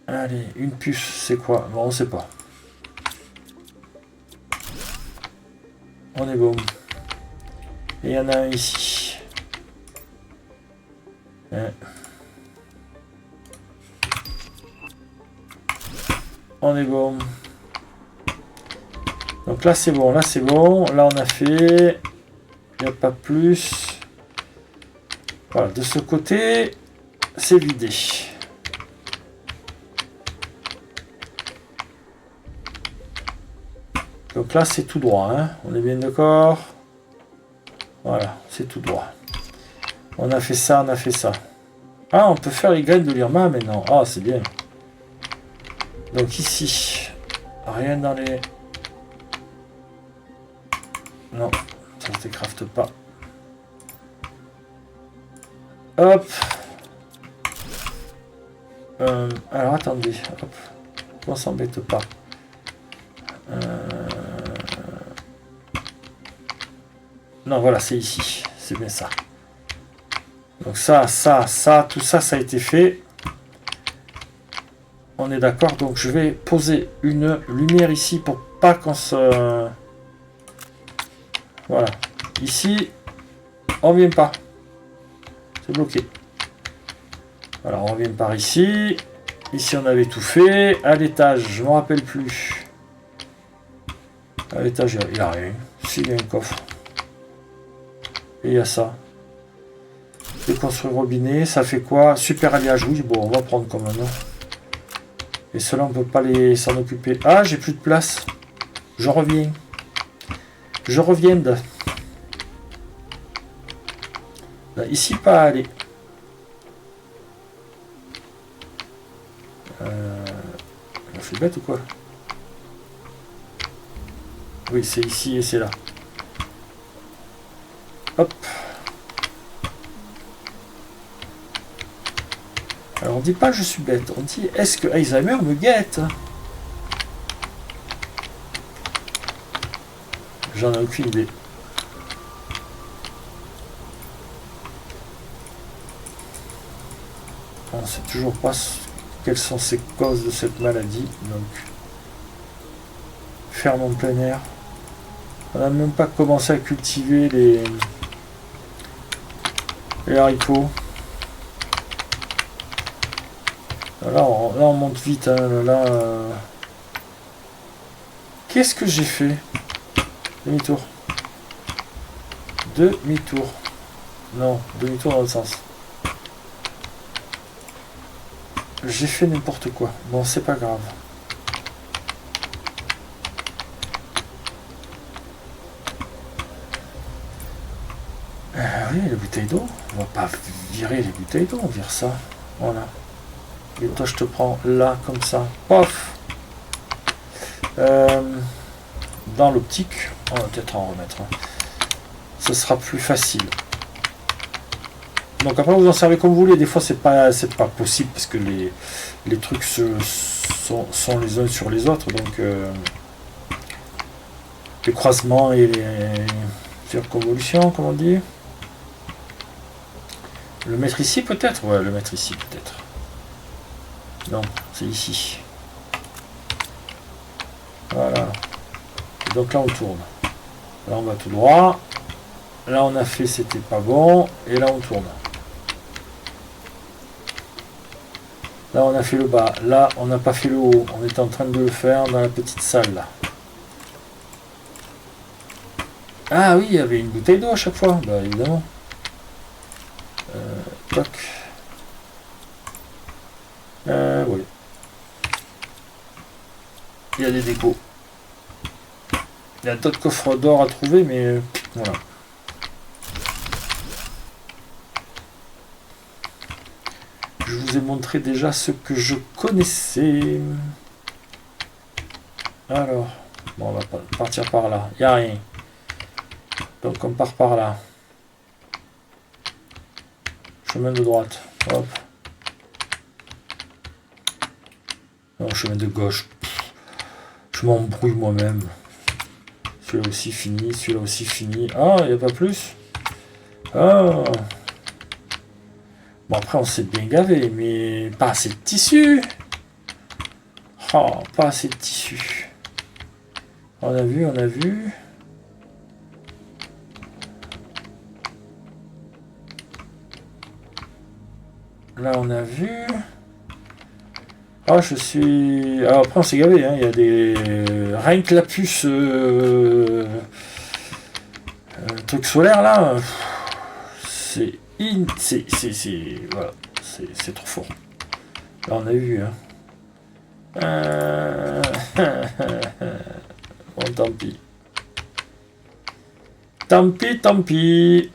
Allez, une puce, c'est quoi? Bon, on sait pas. On est bon. Et il y en a un ici. Ouais. On est bon. Donc là c'est bon, là c'est bon. Là on a fait. Il n'y a pas plus. Voilà, de ce côté, c'est vidé. Donc là c'est tout droit, hein. On est bien d'accord. Voilà, c'est tout droit. On a fait ça, on a fait ça. Ah, on peut faire les graines de l'Irma maintenant. Ah, c'est bien. Donc ici, Rien dans les... Non, ça ne se décrafte pas. Hop. Alors attendez, hop. On s'embête pas. Non, voilà, c'est ici. C'est bien ça. Donc ça, tout ça, ça a été fait. On est d'accord. Donc je vais poser une lumière ici pour pas qu'on se... Voilà. Ici, on vient pas. C'est bloqué. Voilà, on revient par ici. Ici, on avait tout fait. À l'étage, je ne me rappelle plus. À l'étage, il n'y a rien. Ici, il y a un coffre. Et il y a ça. Je vais construire robinet. Ça fait quoi? Super alliage. Oui, bon, on va prendre quand même. Et cela, on ne peut pas s'en occuper. Ah, j'ai plus de place. Je reviens. Je reviens. Là, ici, pas aller. Je suis bête ou quoi? Oui, c'est ici et c'est là. Hop. Alors on dit pas je suis bête, on dit est-ce que Alzheimer me guette? J'en ai aucune idée. On ne sait toujours pas quelles sont ces causes de cette maladie. Donc, ferme en plein air. On n'a même pas commencé à cultiver les haricots. Là, on monte vite. Hein, là, Qu'est-ce que j'ai fait? Demi-tour. Demi-tour. Non, demi-tour dans le sens. J'ai fait n'importe quoi. Bon, c'est pas grave. Oui, les bouteilles d'eau. On va pas virer les bouteilles d'eau, on vire ça. Voilà. Et toi, je te prends là, comme ça. Pof. Dans l'optique, on va peut-être en remettre. Hein. Ce sera plus facile. Donc après, vous en servez comme vous voulez. Des fois, c'est pas possible parce que les trucs sont les uns sur les autres. Donc, les croisements et les circonvolutions, comme on dit. Le mettre ici peut-être? Ouais, le mettre ici peut-être. Non, c'est ici. Voilà. Et donc là, on tourne. Là, on va tout droit. Là, on a fait, c'était pas bon. Et là, on tourne. Là, on a fait le bas. Là, on n'a pas fait le haut. On est en train de le faire dans la petite salle, là. Ah oui, il y avait une bouteille d'eau à chaque fois. Bah, évidemment. Toc. Oui. Il y a des dépôts. Il y a d'autres coffres d'or à trouver, mais voilà. Je vous ai montré déjà ce que je connaissais. Alors, bon, on va partir par là. Il n'y a rien. Donc on part par là. Chemin de droite. Hop. Non, chemin de gauche. Je m'embrouille moi-même. Celui-là aussi fini. Celui-là aussi fini. Ah, il n'y a pas plus. Ah. Bon, après, on s'est bien gavé, mais pas assez de tissu. Oh, pas assez de tissu. On a vu, on a vu. Là, on a vu. Ah, je suis... Alors, après, on s'est gavé. Hein. Il y a des... Rien que la puce... truc solaire, là... C'est... Voilà. C'est trop fort. Là, on a vu. Hein. Bon, tant pis. Tant pis, tant pis.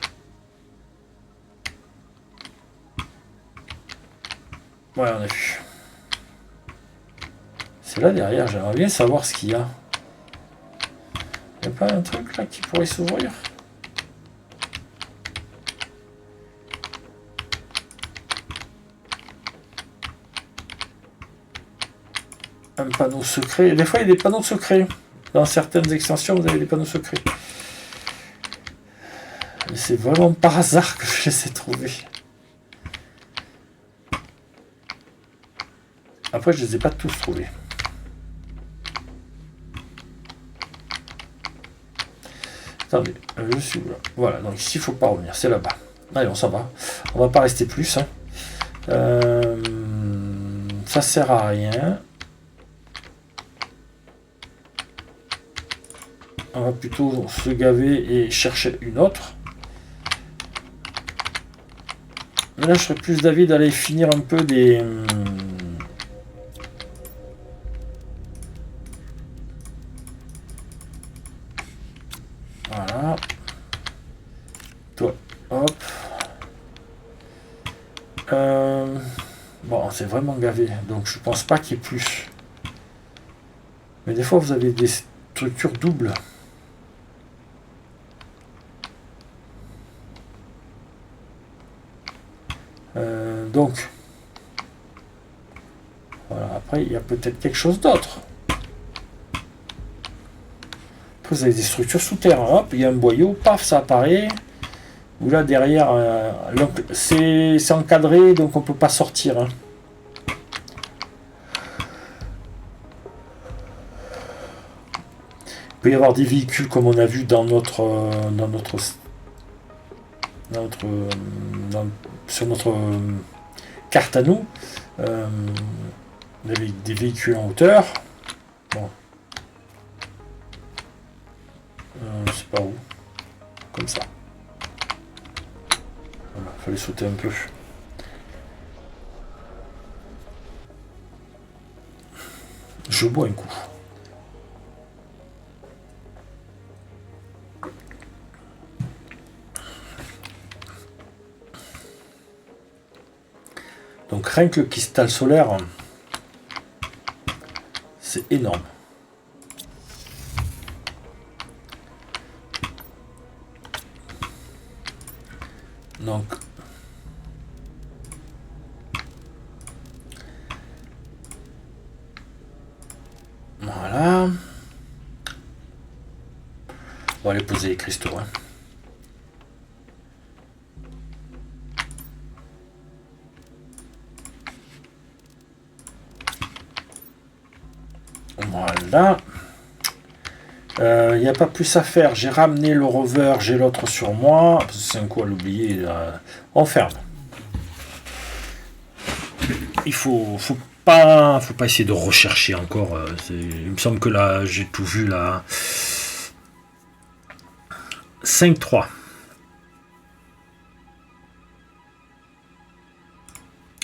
Ouais, on a vu. C'est là derrière, j'aimerais bien savoir ce qu'il y a. Il n'y a pas un truc là qui pourrait s'ouvrir? Un panneau secret. Des fois, il y a des panneaux secrets. Dans certaines extensions, vous avez des panneaux secrets. Et c'est vraiment par hasard que je les ai trouvés. Après, je les ai pas tous trouvés. Attendez, je suis là. Voilà, donc ici, il faut pas revenir. C'est là-bas. Allez, on s'en va. On va pas rester plus. Hein. Ça sert à rien. On va plutôt se gaver et chercher une autre. Mais là, je serais plus d'avis d'aller finir un peu des... Voilà. Toi, hop. Bon, c'est vraiment gavé, donc je pense pas qu'il y ait plus. Mais des fois, vous avez des structures doubles. Donc, voilà, après, il y a peut-être quelque chose d'autre. Après, vous avez des structures sous terre. Hop, il y a un boyau, paf, ça apparaît. Ou là, derrière, c'est encadré, donc on peut pas sortir. Hein. Il peut y avoir des véhicules, comme on a vu dans sur notre carte à nous. Des véhicules en hauteur. Bon. Je sais pas où. Comme ça. Voilà, fallait sauter un peu. Je bois un coup. Donc rien que le cristal solaire, c'est énorme. Donc voilà. On va aller poser les cristaux. Hein. Voilà. Il n'y a pas plus à faire. J'ai ramené le rover, j'ai l'autre sur moi. C'est un coup à l'oublier. On ferme. Il faut pas essayer de rechercher encore. Il me semble que là, j'ai tout vu là. 5-3.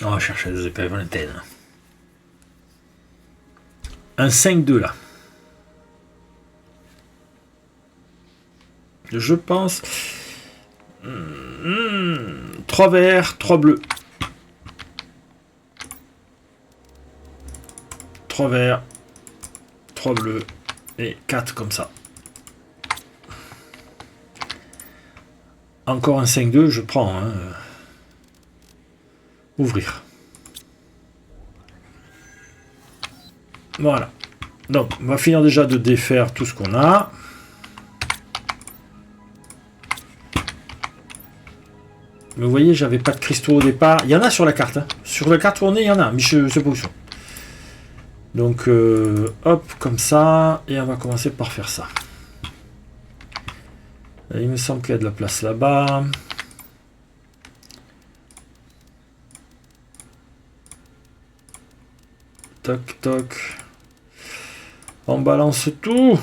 On va chercher des épées lointaines. Un 5-2 là. Je pense. 3 verts, 3 bleus. 3 verts, 3 bleus et 4 comme ça. Encore un 5-2, je prends. Hein. Ouvrir. Voilà. Donc, on va finir déjà de défaire tout ce qu'on a. Mais vous voyez, j'avais pas de cristaux au départ. Il y en a sur la carte. Hein. Sur la carte tournée, il y en a, mais je sais pas où ils sont. Donc, hop, comme ça. Et on va commencer par faire ça. Il me semble qu'il y a de la place là-bas. Toc, toc. On balance tout.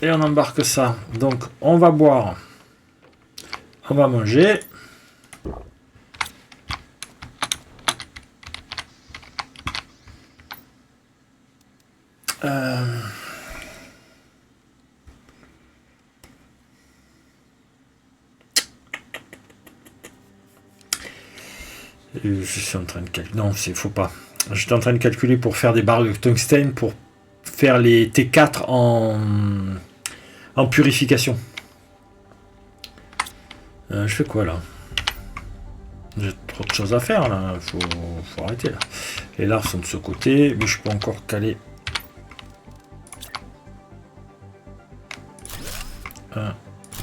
Et on embarque ça. Donc, on va boire. On va manger. Je suis en train de calculer. Non, faut pas. J'étais en train de calculer pour faire des barres de tungstène pour faire les T4 en purification. Je fais quoi là? J'ai trop de choses à faire là. Faut arrêter là. Les larves sont de ce côté, mais je peux encore caler. 1,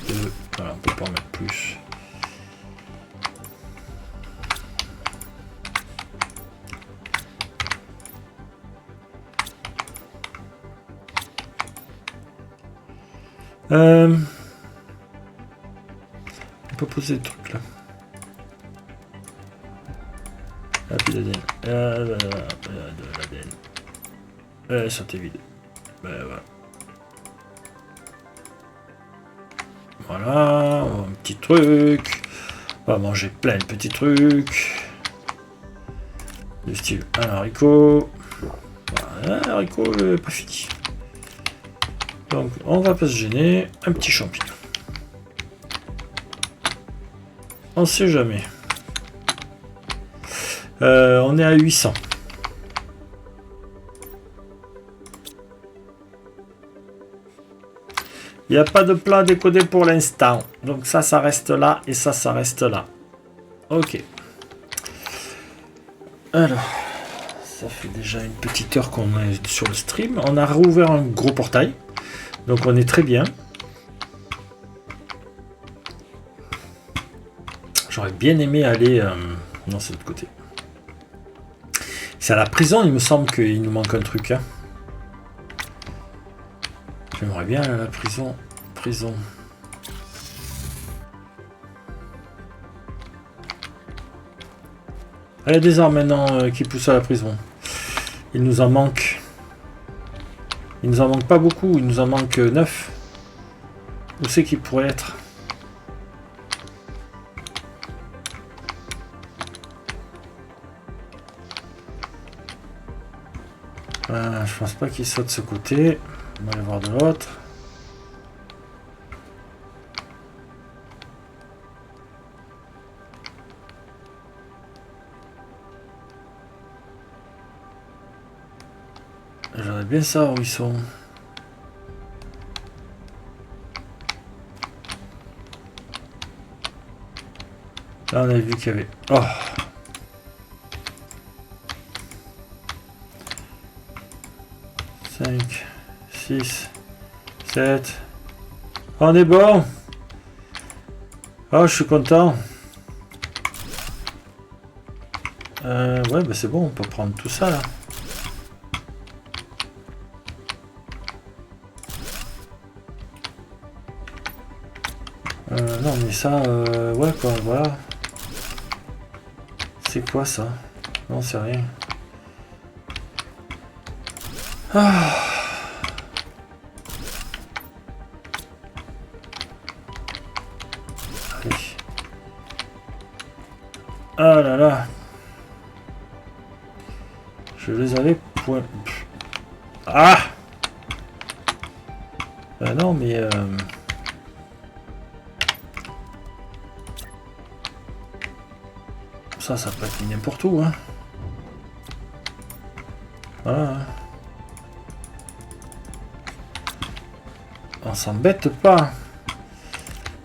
2, voilà, on peut pas en mettre plus. On peut poser des trucs là. Ah, puis l'ADN. Ça t'est vide. Voilà. Voilà, un petit truc. On va manger plein de petits trucs. Du style un haricot. Voilà, un haricot pas fini. Donc on va pas se gêner. Un petit champignon. On sait jamais. On est à 800. Il n'y a pas de plat décodé pour l'instant. Donc ça reste là et ça reste là. Ok. Alors, ça fait déjà une petite heure qu'on est sur le stream. On a rouvert un gros portail. Donc on est très bien. J'aurais bien aimé aller... Non, c'est de l'autre côté. C'est à la prison, il me semble qu'il nous manque un truc. Hein. J'aimerais bien aller à la prison. Il y a des armes maintenant qui poussent à la prison. Il nous en manque. Il nous en manque pas beaucoup, il nous en manque 9. Où c'est qu'il pourrait être? Je pense pas qu'il soit de ce côté. On va aller voir de l'autre. J'aimerais bien savoir où ils sont. Là on avait vu qu'il y avait... Oh, 5, 6, 7. On est bon. Oh, je suis content. Ouais, bah c'est bon, on peut prendre tout ça là. Non mais ça, ouais quoi, voilà. C'est quoi ça? Non, c'est rien. Ah. Allez. Ah là là. Je les avais point. Ah. Non mais ça peut être mis n'importe où, hein. Voilà. On s'embête pas.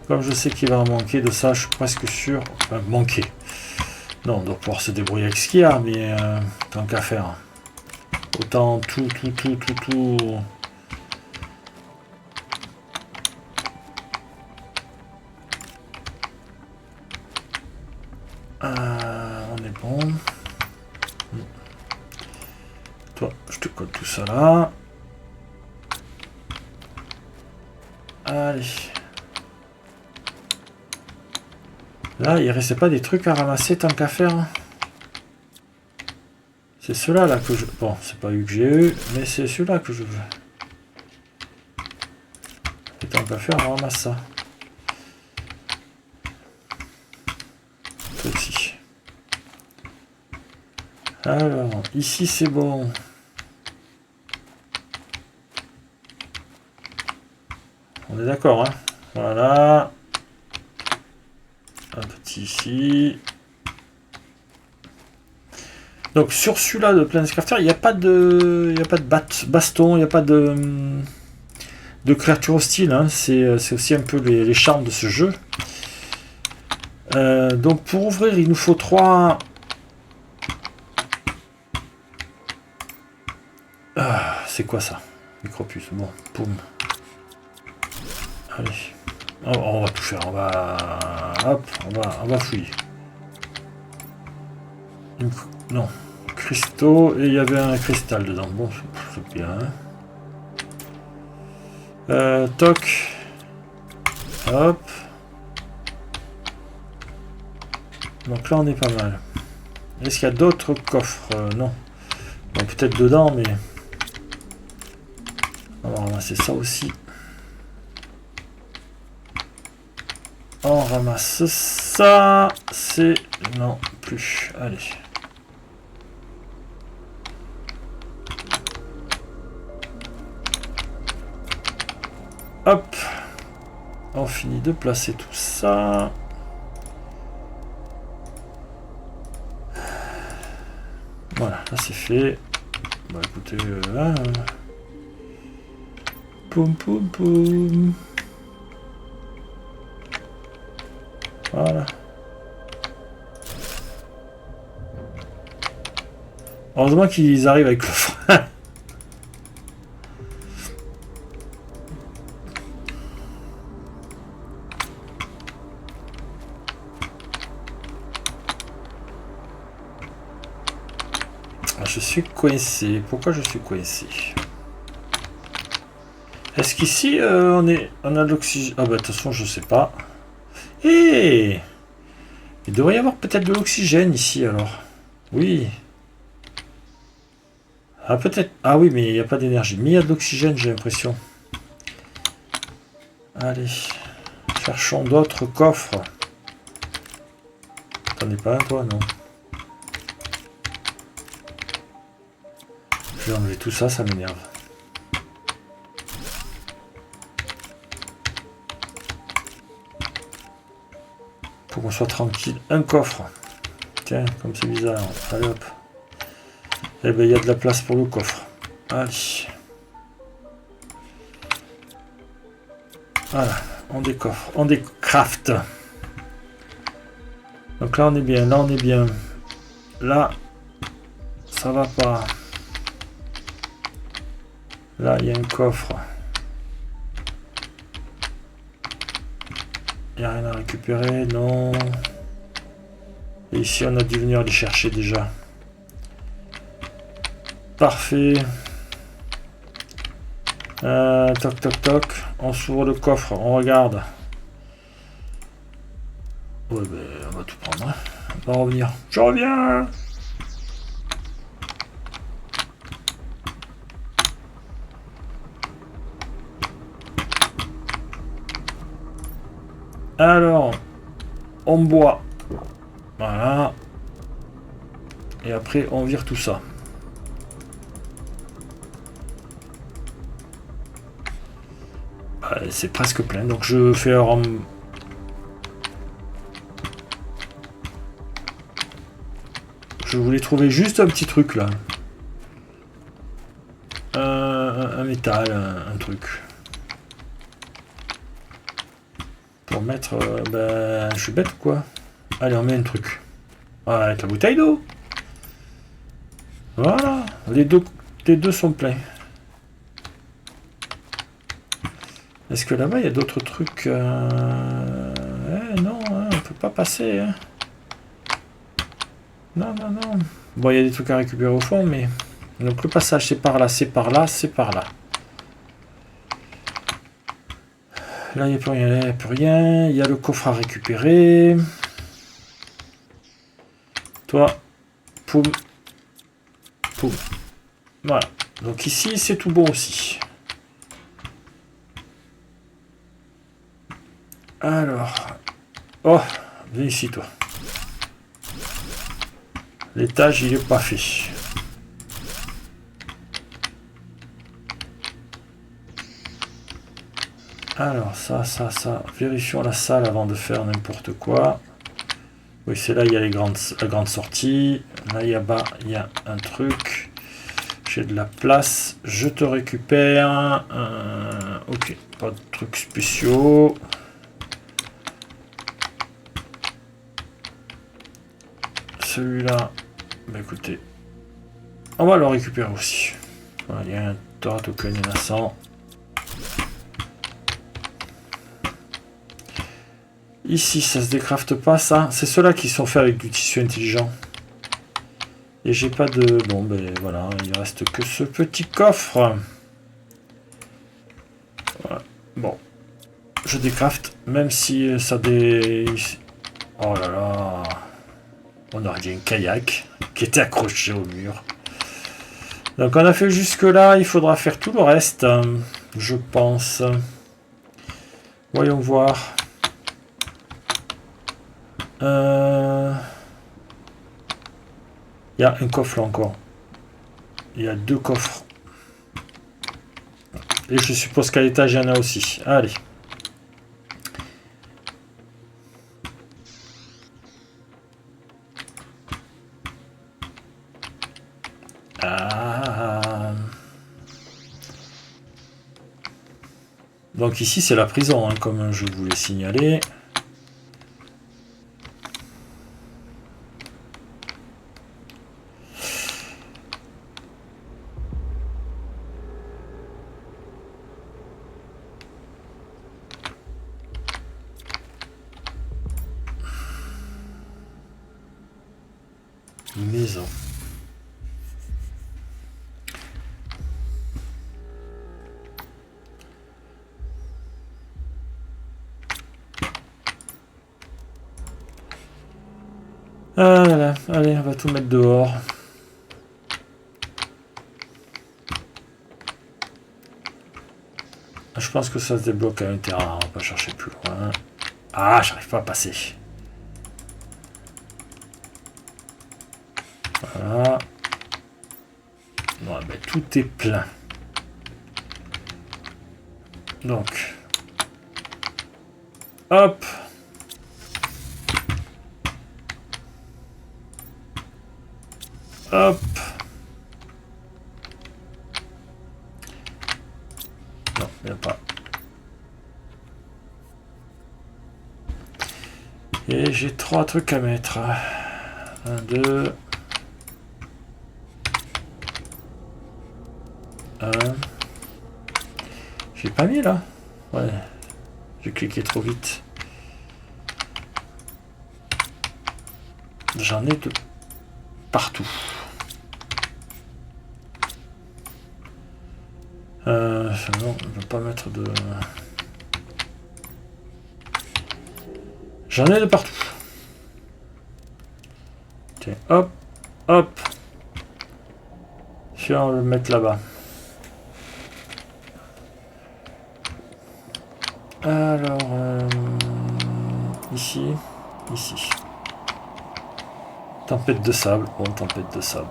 Comme je sais qu'il va en manquer de ça, je suis presque sûr. Enfin, manquer. Non, on doit pouvoir se débrouiller avec ce qu'il y a, mais tant qu'à faire. Autant tout. On est bon. Toi, je te code tout ça là. Allez. Là, il restait pas des trucs à ramasser tant qu'à faire. Hein. C'est ceux-là là que je... Bon, c'est pas eu que j'ai eu, mais c'est celui-là que je veux. Et tant qu'à faire, on ramasse ça. Toi aussi. Alors, ici c'est bon. On est d'accord, hein. Voilà. Un petit ici. Donc sur celui-là de Planet Crafter, il n'y a pas de, baston, il n'y a pas de créatures hostiles. Hein. C'est aussi un peu les charmes de ce jeu. Donc pour ouvrir, il nous faut 3... Ah, c'est quoi ça? Micropuce. Bon, poum. Allez. On va tout faire. On va... Hop, on va fouiller. Non. Cristaux. Et il y avait un cristal dedans. Bon, c'est bien. Toc. Hop. Donc là, on est pas mal. Est-ce qu'il y a d'autres coffres? Non. Bon, peut-être dedans, mais... On va ramasser ça aussi. On ramasse ça. C'est... Non, plus. Allez. Hop. On finit de placer tout ça. Voilà, là c'est fait. Bah écoutez, là... Poum poum poum. Voilà. Heureusement qu'ils arrivent avec le frein. Je suis coincé. Pourquoi je suis coincé? Est-ce qu'ici on a de l'oxygène? Ah bah de toute façon je sais pas. Eh, il devrait y avoir peut-être de l'oxygène ici alors. Oui. Ah peut-être. Ah oui mais il n'y a pas d'énergie. Mais il y a de l'oxygène j'ai l'impression. Allez. Cherchons d'autres coffres. T'en es pas un toi non? Je vais enlever tout ça, ça m'énerve. Pour qu'on soit tranquille. Un coffre. Tiens, comme c'est bizarre. Allez hop. Eh ben il y a de la place pour le coffre. Allez. Voilà, on décoffre. On décraft. Donc là on est bien, là on est bien. Là, ça va pas. Là, il y a un coffre. Il n'y a rien à récupérer, non. Et ici, on a dû venir les chercher déjà. Parfait. Toc, toc, toc. On s'ouvre le coffre, on regarde. Ouais, ben, on va tout prendre. Hein. On va revenir. Je reviens! Alors, on boit. Voilà. Et après, on vire tout ça. C'est presque plein, donc je fais un... Je voulais trouver juste un petit truc là. Un métal, un truc. Pour mettre... ben, je suis bête ou quoi? Allez, on met un truc. Voilà, avec la bouteille d'eau. Voilà, les deux sont pleins. Est-ce que là-bas, il y a d'autres trucs non, hein, on peut pas passer. Hein. Non, non, non. Bon, il y a des trucs à récupérer au fond, mais... Donc le passage, c'est par là, c'est par là, c'est par là. Là, il n'y a plus rien, là, il n'y a plus rien. Il y a le coffre à récupérer. Toi, poum. Poum. Voilà. Donc ici, c'est tout bon aussi. Alors. Oh, viens ici, toi. L'étage, il est pas fait. Alors, ça. Vérifions la salle avant de faire n'importe quoi. Oui, c'est là, il y a la grande sortie. Là, il y a bas, il y a un truc. J'ai de la place. Je te récupère. Ok, pas de trucs spéciaux. Celui-là, bah écoutez, on va le récupérer aussi. Voilà, il y a un Tora token, il y en a 100. Ici, ça se décrafte pas, ça. C'est ceux-là qui sont faits avec du tissu intelligent. Et j'ai pas de... Bon, ben voilà, il reste que ce petit coffre. Voilà. Bon. Je décrafte, même si ça dé... Oh là là. On aurait dit un kayak qui était accroché au mur. Donc on a fait jusque là, il faudra faire tout le reste, je pense. Voyons voir. Il y a un coffre là encore. Il y a 2 coffres. Et je suppose qu'à l'étage, il y en a aussi. Allez. Donc ici, c'est la prison, hein, comme je vous l'ai signalé. Maison. Ah là là, allez, on va tout mettre dehors. Je pense que ça se débloque à l'intérieur, on va pas chercher plus loin. Ah, j'arrive pas à passer. Voilà. Bon, ben, tout est plein. Donc. Hop. Hop. Non, il n'y a pas. Et j'ai 3 trucs à mettre. 1, 2. 1. J'ai pas mis là. Ouais. J'ai cliqué trop vite. J'en ai de partout. Non, je ne peux pas mettre de... J'en ai de partout. Tiens, hop, hop. Je vais le mettre là-bas. Alors, ici, ici. Tempête de sable. Bon, tempête de sable.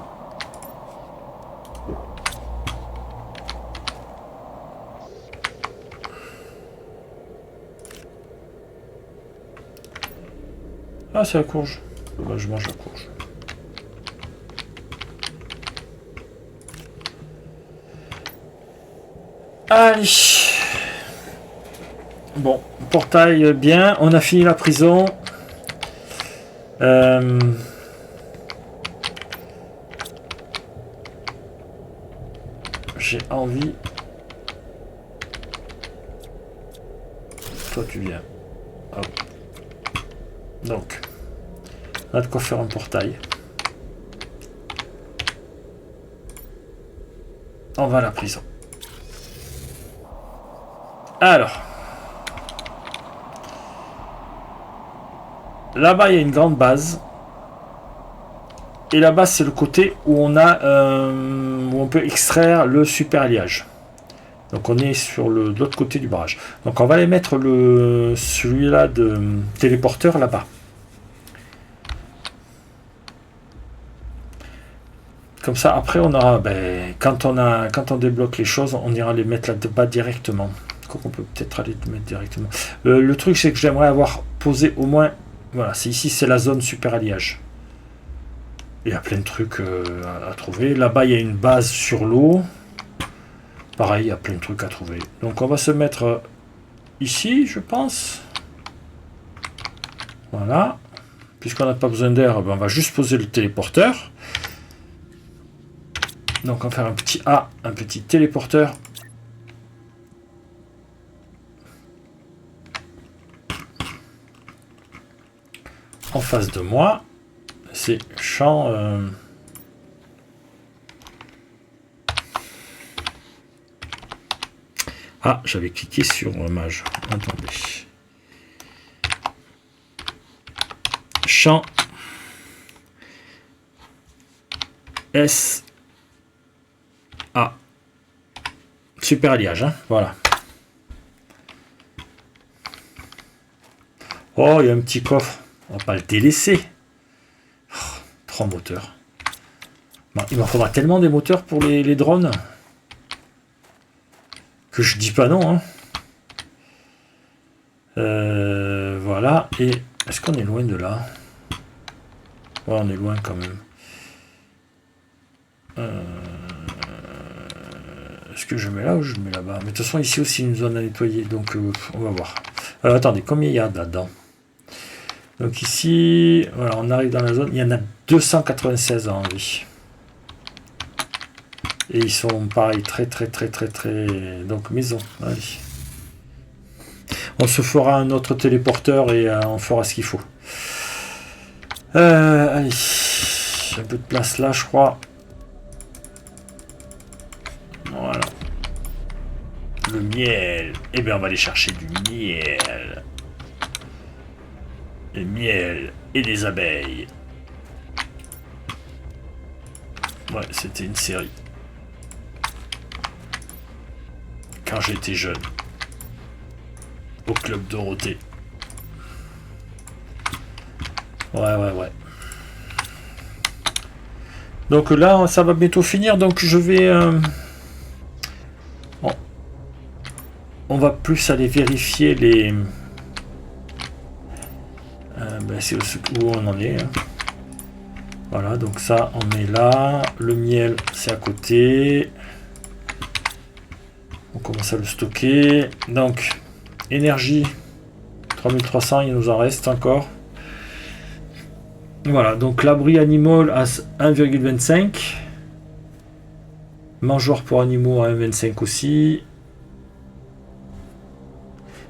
Ah, c'est la courge. Bah, je mange la courge. Allez. Bon, portail bien. On a fini la prison. J'ai envie. Toi, tu viens. Hop. Donc, on a de quoi faire un portail. On va à la prison. Alors. Là-bas, il y a une grande base. Et là-bas, c'est le côté où on a où on peut extraire le super alliage. Donc on est sur l'autre côté du barrage. Donc on va aller mettre celui-là de téléporteur là-bas. Comme ça, après, on aura, ben, quand on débloque les choses, on ira les mettre là-bas directement. On peut peut-être aller les mettre directement. Le truc, c'est que j'aimerais avoir posé au moins Voilà, c'est ici, c'est la zone super alliage. Il y a plein de trucs à trouver. Là-bas, il y a une base sur l'eau. Pareil, il y a plein de trucs à trouver. Donc on va se mettre ici, je pense. Voilà. Puisqu'on n'a pas besoin d'air, ben on va juste poser le téléporteur. Donc on va faire un petit A, un petit téléporteur. En face de moi, c'est champ... Ah, j'avais cliqué sur mage. Attendez. Champ S A. Super alliage, hein, voilà. Oh, il y a un petit coffre. On va pas le délaisser. Oh, 3 moteurs. Bon, il m'en faudra tellement des moteurs pour les drones que je dis pas non. Hein. Voilà. Et est-ce qu'on est loin de là? Ouais, on est loin quand même. Est-ce que je mets là ou je mets là-bas? Mais de toute façon, ici aussi une zone à nettoyer. Donc, on va voir. Alors, attendez, combien il y a là-dedans? Donc ici, voilà, on arrive dans la zone. Il y en a 296 en vie. Et ils sont pareil, très. Donc maison, allez. On se fera un autre téléporteur et on fera ce qu'il faut. Allez. Un peu de place là, je crois. Voilà. Le miel. Eh bien, on va aller chercher du miel. Le miel et des abeilles. Ouais, c'était une série. Quand j'étais jeune. Au club Dorothée. Ouais. Donc là, ça va bientôt finir. Donc je vais... on va plus aller vérifier les... c'est où on en est. Hein. Voilà, donc ça, on est là. Le miel, c'est à côté. On commence à le stocker. Donc, énergie, 3300, il nous en reste encore. Voilà, donc l'abri animal à 1,25. Mangeoire pour animaux à 1,25 aussi.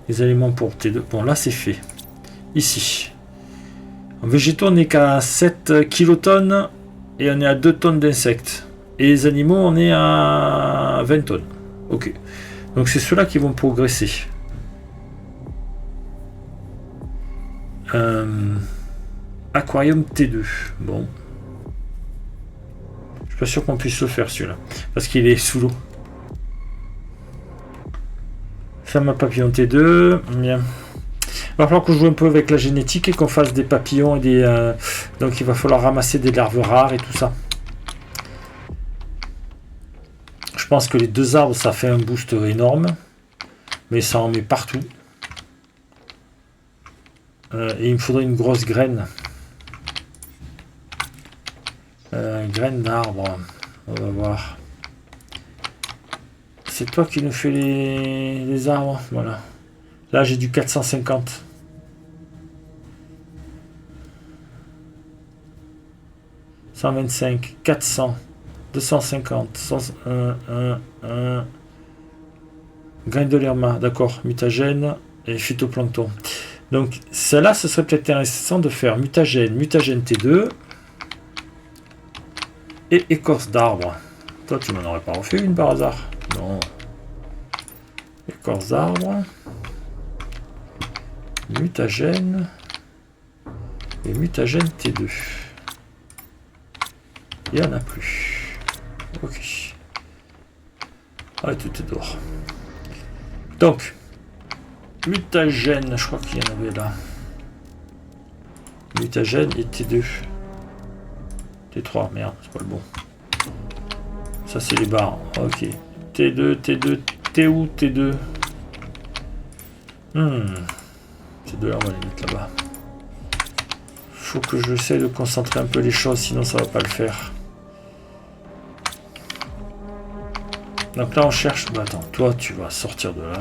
Les aliments pour T2. Bon, là, c'est fait. Ici. En végétaux, on n'est qu'à 7 kilotonnes et on est à 2 tonnes d'insectes. Et les animaux, on est à 20 tonnes. Ok. Donc c'est ceux-là qui vont progresser. Aquarium T2. Bon. Je suis pas sûr qu'on puisse le faire celui-là. Parce qu'il est sous l'eau. Ferme à papillon T2. Bien. Il va falloir que je joue un peu avec la génétique et qu'on fasse des papillons et des... donc il va falloir ramasser des larves rares et tout ça. Je pense que les 2 arbres, ça fait un boost énorme. Mais ça en met partout. Et il me faudrait une grosse graine. Graine d'arbre. On va voir. C'est toi qui nous fais les arbres. Voilà. Là, j'ai du 450. 125, 400, 250, 101. Graine de l'herma, d'accord. Mutagène et phytoplancton. Donc, celle-là, ce serait peut-être intéressant de faire mutagène T2 et écorce d'arbre. Toi, tu m'en aurais pas refait une par hasard? Non. Écorce d'arbre. Mutagène et mutagène T2. Il n'y en a plus. Ok. Ah, tout est dehors. Donc, mutagène, je crois qu'il y en avait là. Mutagène et T2. T3, merde, c'est pas le bon. Ça, c'est les barres. Ok. T2, T où T2? T2 là, on va les mettre là-bas. faut que j'essaie de concentrer un peu les choses, sinon ça va pas le faire. Donc là on cherche... Bah attends, toi tu vas sortir de là.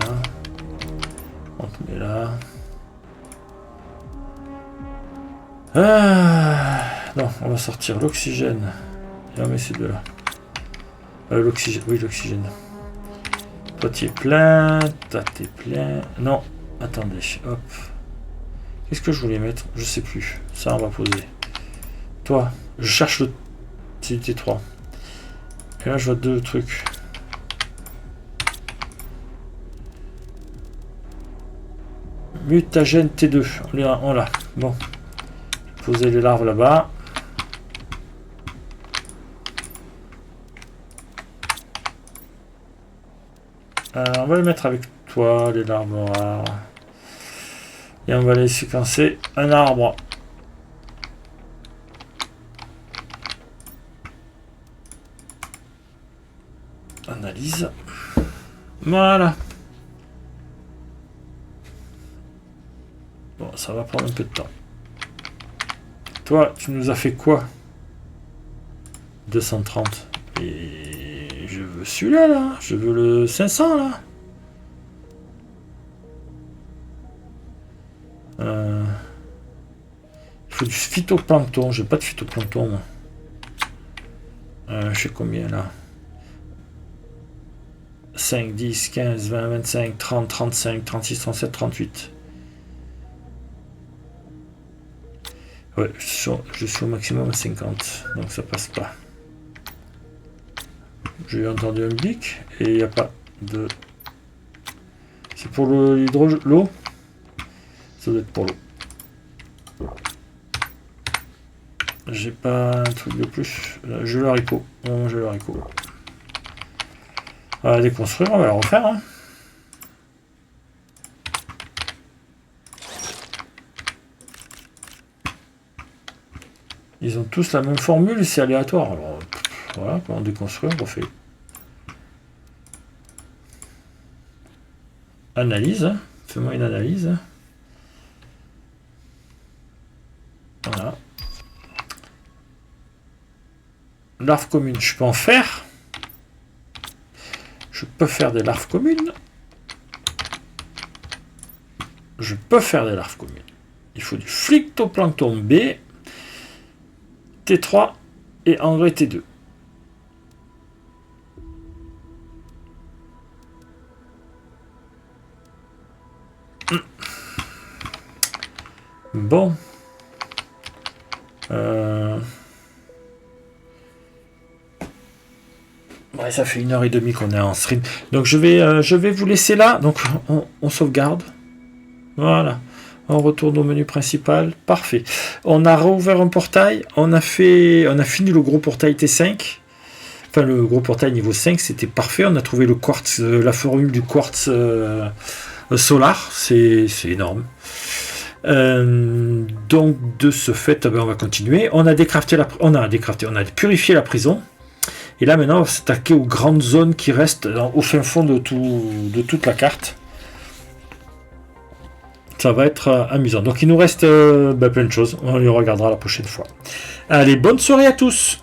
On te met là. Ah, non, on va sortir l'oxygène. Et on met ces deux-là. L'oxygène, oui, l'oxygène. Toi, tu es plein. Toi, tu es plein. Non, attendez, hop. Qu'est-ce que je voulais mettre? Je sais plus. Ça, on va poser. Toi, je cherche le T3. Et là, je vois deux trucs. Mutagène T2. On l'a. Bon. Poser les larves là-bas. On va les mettre avec toi, les larves rares. Et on va les séquencer un arbre. Analyse. Voilà. Bon, ça va prendre un peu de temps. Toi, tu nous as fait quoi? 230. Et je veux celui-là, là. Je veux le 500, là. Il faut du phytoplancton. J'ai pas de phytoplancton, moi. Je sais combien, là. 5, 10, 15, 20, 25, 30, 35, 36, 37, 38. Ouais, je suis au maximum à 50, donc ça passe pas. J'ai entendu un bic et il n'y a pas de... C'est pour l'eau? Ça doit être pour l'eau. J'ai pas un truc de plus. Je le haricot. Non, je le haricot. On va déconstruire, on va la refaire. Hein. Ils ont tous la même formule, c'est aléatoire. Alors, voilà, quand on déconstruit, on refait. Analyse. Hein. Fais-moi une analyse. Voilà. Larves communes, je peux en faire. Je peux faire des larves communes. Je peux faire des larves communes. Il faut du phytoplancton B, T3 et engrais T2. Bon. Ouais, ça fait 1h30 qu'on est en stream. Donc je vais vous laisser là. Donc on sauvegarde. Voilà. On retourne au menu principal. Parfait. On a rouvert un portail. On a fini le gros portail T5. Enfin, le gros portail niveau 5, c'était parfait. On a trouvé le quartz, la formule du quartz solar. C'est énorme. Donc de ce fait, on va continuer. On a purifié la prison. Et là maintenant, on va s'attaquer aux grandes zones qui restent au fin fond de toute la carte. Ça va être amusant. Donc il nous reste plein de choses. On les regardera la prochaine fois. Allez, bonne soirée à tous.